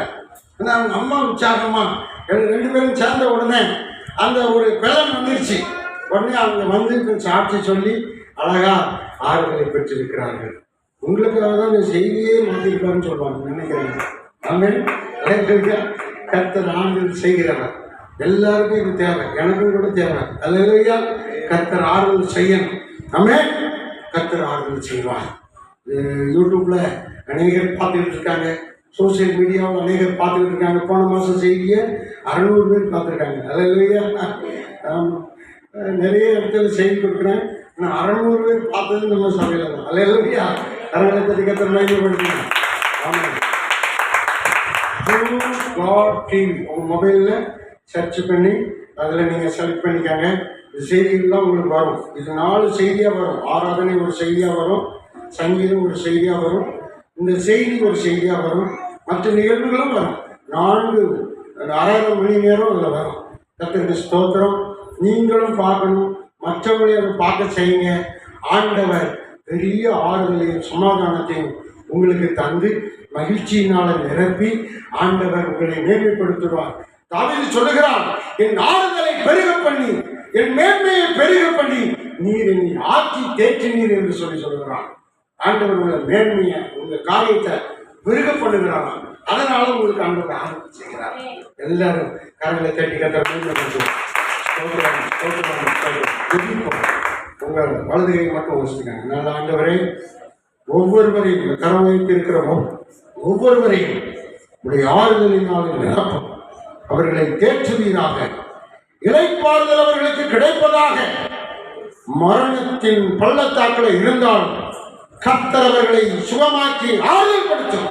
ஆனால் அவங்க அம்மா உற்சாகமா 2 பேரும் சேர்ந்த உடனே அந்த ஒரு பலன் வந்துருச்சு. உடனே அவங்க வந்து சாட்சி சொல்லி அழகா ஆறுதலை பெற்றிருக்கிறார்கள். உங்களுக்காக தான் இந்த செய்தியே மாற்றிருக்காருன்னு சொல்லுவாங்க நினைக்கிறேன். ஆமென். கர்த்தர் ஆறுதல் செய்கிறவர். எல்லாருக்கும் இது தேவை, எனக்கும் கூட தேவை. அல்லேலூயா. கர்த்தர் ஆறுதல் செய்யணும். ஆமென். கர்த்தர் ஆறுதல் செய்வார். யூடியூப்ல அநேகர் பார்த்துக்கிட்டு இருக்காங்க, சோசியல் மீடியாவில் அநேகர் பார்த்துக்கிட்டு இருக்காங்க. போன மாதம் செய்தியை 600 பேர் பார்த்துருக்காங்க. அல்லேலூயா. நிறைய இடத்துல செய்தி கொடுக்குறேன். ஆனால் 600 பேர் பார்த்தது நம்ம சபையில் தான். அல்லேலூயா. கரங்களை கர்த்தர் மகிமைப்படுத்தணும். ஆமாம். காட் டிவி உங்கள் மொபைலில் சர்ச் பண்ணி அதில் நீங்கள் செலக்ட் பண்ணிக்காங்க. இந்த செய்திகள்லாம் உங்களுக்கு வரும். இது 4 செய்தியாக வரும். ஆராதனை ஒரு செய்தியாக வரும், சங்கீதம் ஒரு செய்தியாக வரும், இந்த செய்தி ஒரு செய்தியாக வரும், மற்ற நிகழ்வுகளும் வரும். 4 மணி நேரம் அதில் வரும். கர்த்தருக்கு ஸ்தோத்திரம். நீங்களும் பார்க்கணும், மற்றவங்களையும் அதை பார்க்க செய்யுங்க. ஆண்டவர் பெரிய ஆறுதலையும் சமாதானத்தையும் உங்களுக்கு தந்து மகிழ்ச்சியினால நிரப்பி ஆண்டவர் உங்களை மேன்மைப்படுத்துவார். தாவீது சொல்லுகிறார், என் ஆறுதலை பெருக பண்ணி, என் மேன்மையை பெருக பண்ணி நீர் என்னை ஆட்சி தேற்றினீர் என்று சொல்லுகிறார். ஆண்டவர் உங்களை மேன்மையை, உங்க காரியத்தை பெருக பண்ணுகிறார். அதனால உங்களுக்கு ஆண்டவர் ஆறுதல் செய்கிறார். எல்லாரும் கரங்களை தட்டி கர்த்தரை மேன்மைப்படுத்துவோம். உங்கள் வலதுகை மட்டும் வச்சுக்காங்க. நல்ல ஆண்டவரே, ஒவ்வொருவரையும் கரம் வைத்திருக்கிற ஒவ்வொருவரையும் உடைய ஆறுதலினால் நிரப்பும். அவர்களை தேற்றுவீராக. இளைப்பாறுதல் அவர்களுக்கு கிடைப்பதாக. மரணத்தின் பள்ளத்தாக்களை இருந்தாலும் கர்த்தர் அவர்களை சுகமாக்கி ஆறுதல் படுத்தும்.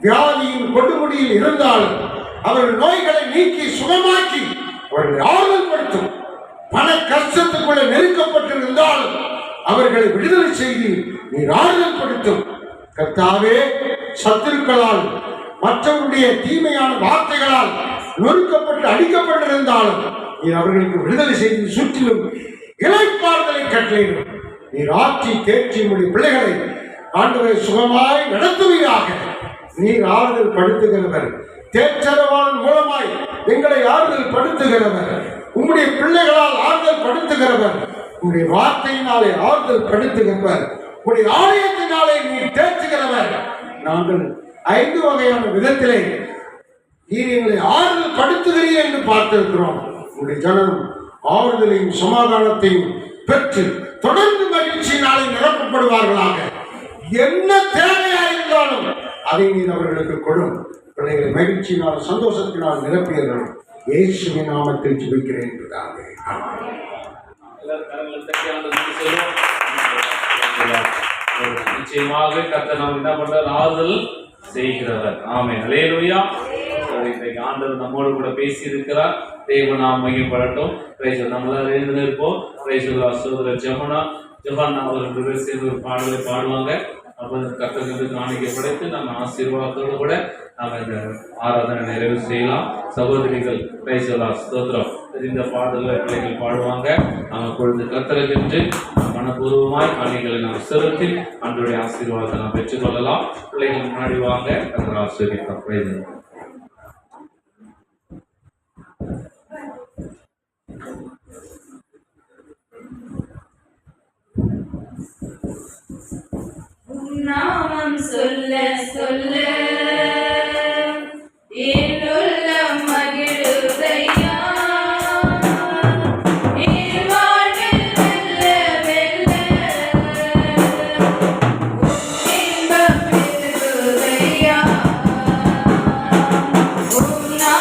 வியாதியின் கொடுமுடியில் இருந்தாலும் அவர்கள் நோய்களை நீக்கி சுகமாக்கி அவர்களை ஆறுதல் படுத்தும். பண கஷ்டத்துக்குள்ள நெருக்கப்பட்டிருந்தாலும் அவர்களை விடுதலை செய்து நீர் ஆறுதல் படுத்தும். கர்த்தாவே, சத்துருக்களால் மற்றவருடைய தீமையான வார்த்தைகளால் நொறுக்கப்பட்டு அடிக்கப்பட்டிருந்தாலும் நீர் அவர்களுக்கு விடுதலை செய்து சுற்றிலும் இளைப்பாறுதலை கட்டளையிடும். நீர் ஆட்சி தேற்றி உடைய பிள்ளைகளை ஆண்டவரை சுகமாய் நடத்துவீராக. நீர் ஆறுதல் படுத்துகிறவர், தேற்றரவாளன் மூலமாய் எங்களை ஆறுதல் படுத்துகிறவர், உம்முடைய பிள்ளைகளால் ஆறுதல் படுத்துகிறவர், உம்முடைய வார்த்தையினாலே ஆறுதல் படுத்துகிறவர், உம்முடைய ஆலயத்தினாலே நீர் தேற்றுகிறவர். நாங்கள் 5 வகையான விதத்திலே நீர் எங்களை ஆறுதல் படுத்துகிறீர் என்று பார்த்திருக்கிறோம். உங்களுடைய ஜனம் ஆறுதலையும் சமாதானத்தையும் பெற்று தொடர்ந்து மகிழ்ச்சியினாலே நிரப்பப்படுவார்களாக. என்ன தேவையாயிருந்தாலும் அதை நீர் அவர்களுக்கு கொடும். பிள்ளைகளை மகிழ்ச்சியினால் சந்தோஷத்தினால் நிரப்பியர்கள் இயேசுவின் நாமத்தில் ஜெபிக்கிறேன். நிச்சயமாக கர்த்தர் நாம் என்ன பண்றார்? ஆறுதல் செய்கிறவர். ஆமென். அல்லேலூயா. இன்றைக்கு ஆண்டவர் நம்மோடு கூட பேசி இருக்கிறார். தேவன் நாம் மையப்படட்டும். பிரைஸ் நம்மளால எழுந்து இருப்போம். பிரைஸ் சகோதரர் ஜெபன் அவர்கள் சேர்ந்து ஒரு பாடலை பாடுவாங்க. அப்போ கர்த்தருக்கு காணிக்கை படைத்து நம்ம ஆசீர்வாதத்தோடு கூட நாம இந்த ஆராதனை நிறைவு செய்யலாம். சகோதரிகள் பிரைஸ் ஸ்தோத்திரம் இந்த பாடல்களை பிள்ளைகள் பாடுவாங்க. நம்ம பொழுது கர்த்தருக்கு மனப்பூர்வமாய் காணிகளை நாம் செலுத்தி அன்றைய ஆசீர்வாதத்தை நாம் பெற்றுக்கொள்ளலாம். பிள்ளைகள் முன்னாடி வாங்க. கர்த்தர் ஆசீர்வதிப்பார். பிரைஸ் நாமம் சொல்ல சொல்ல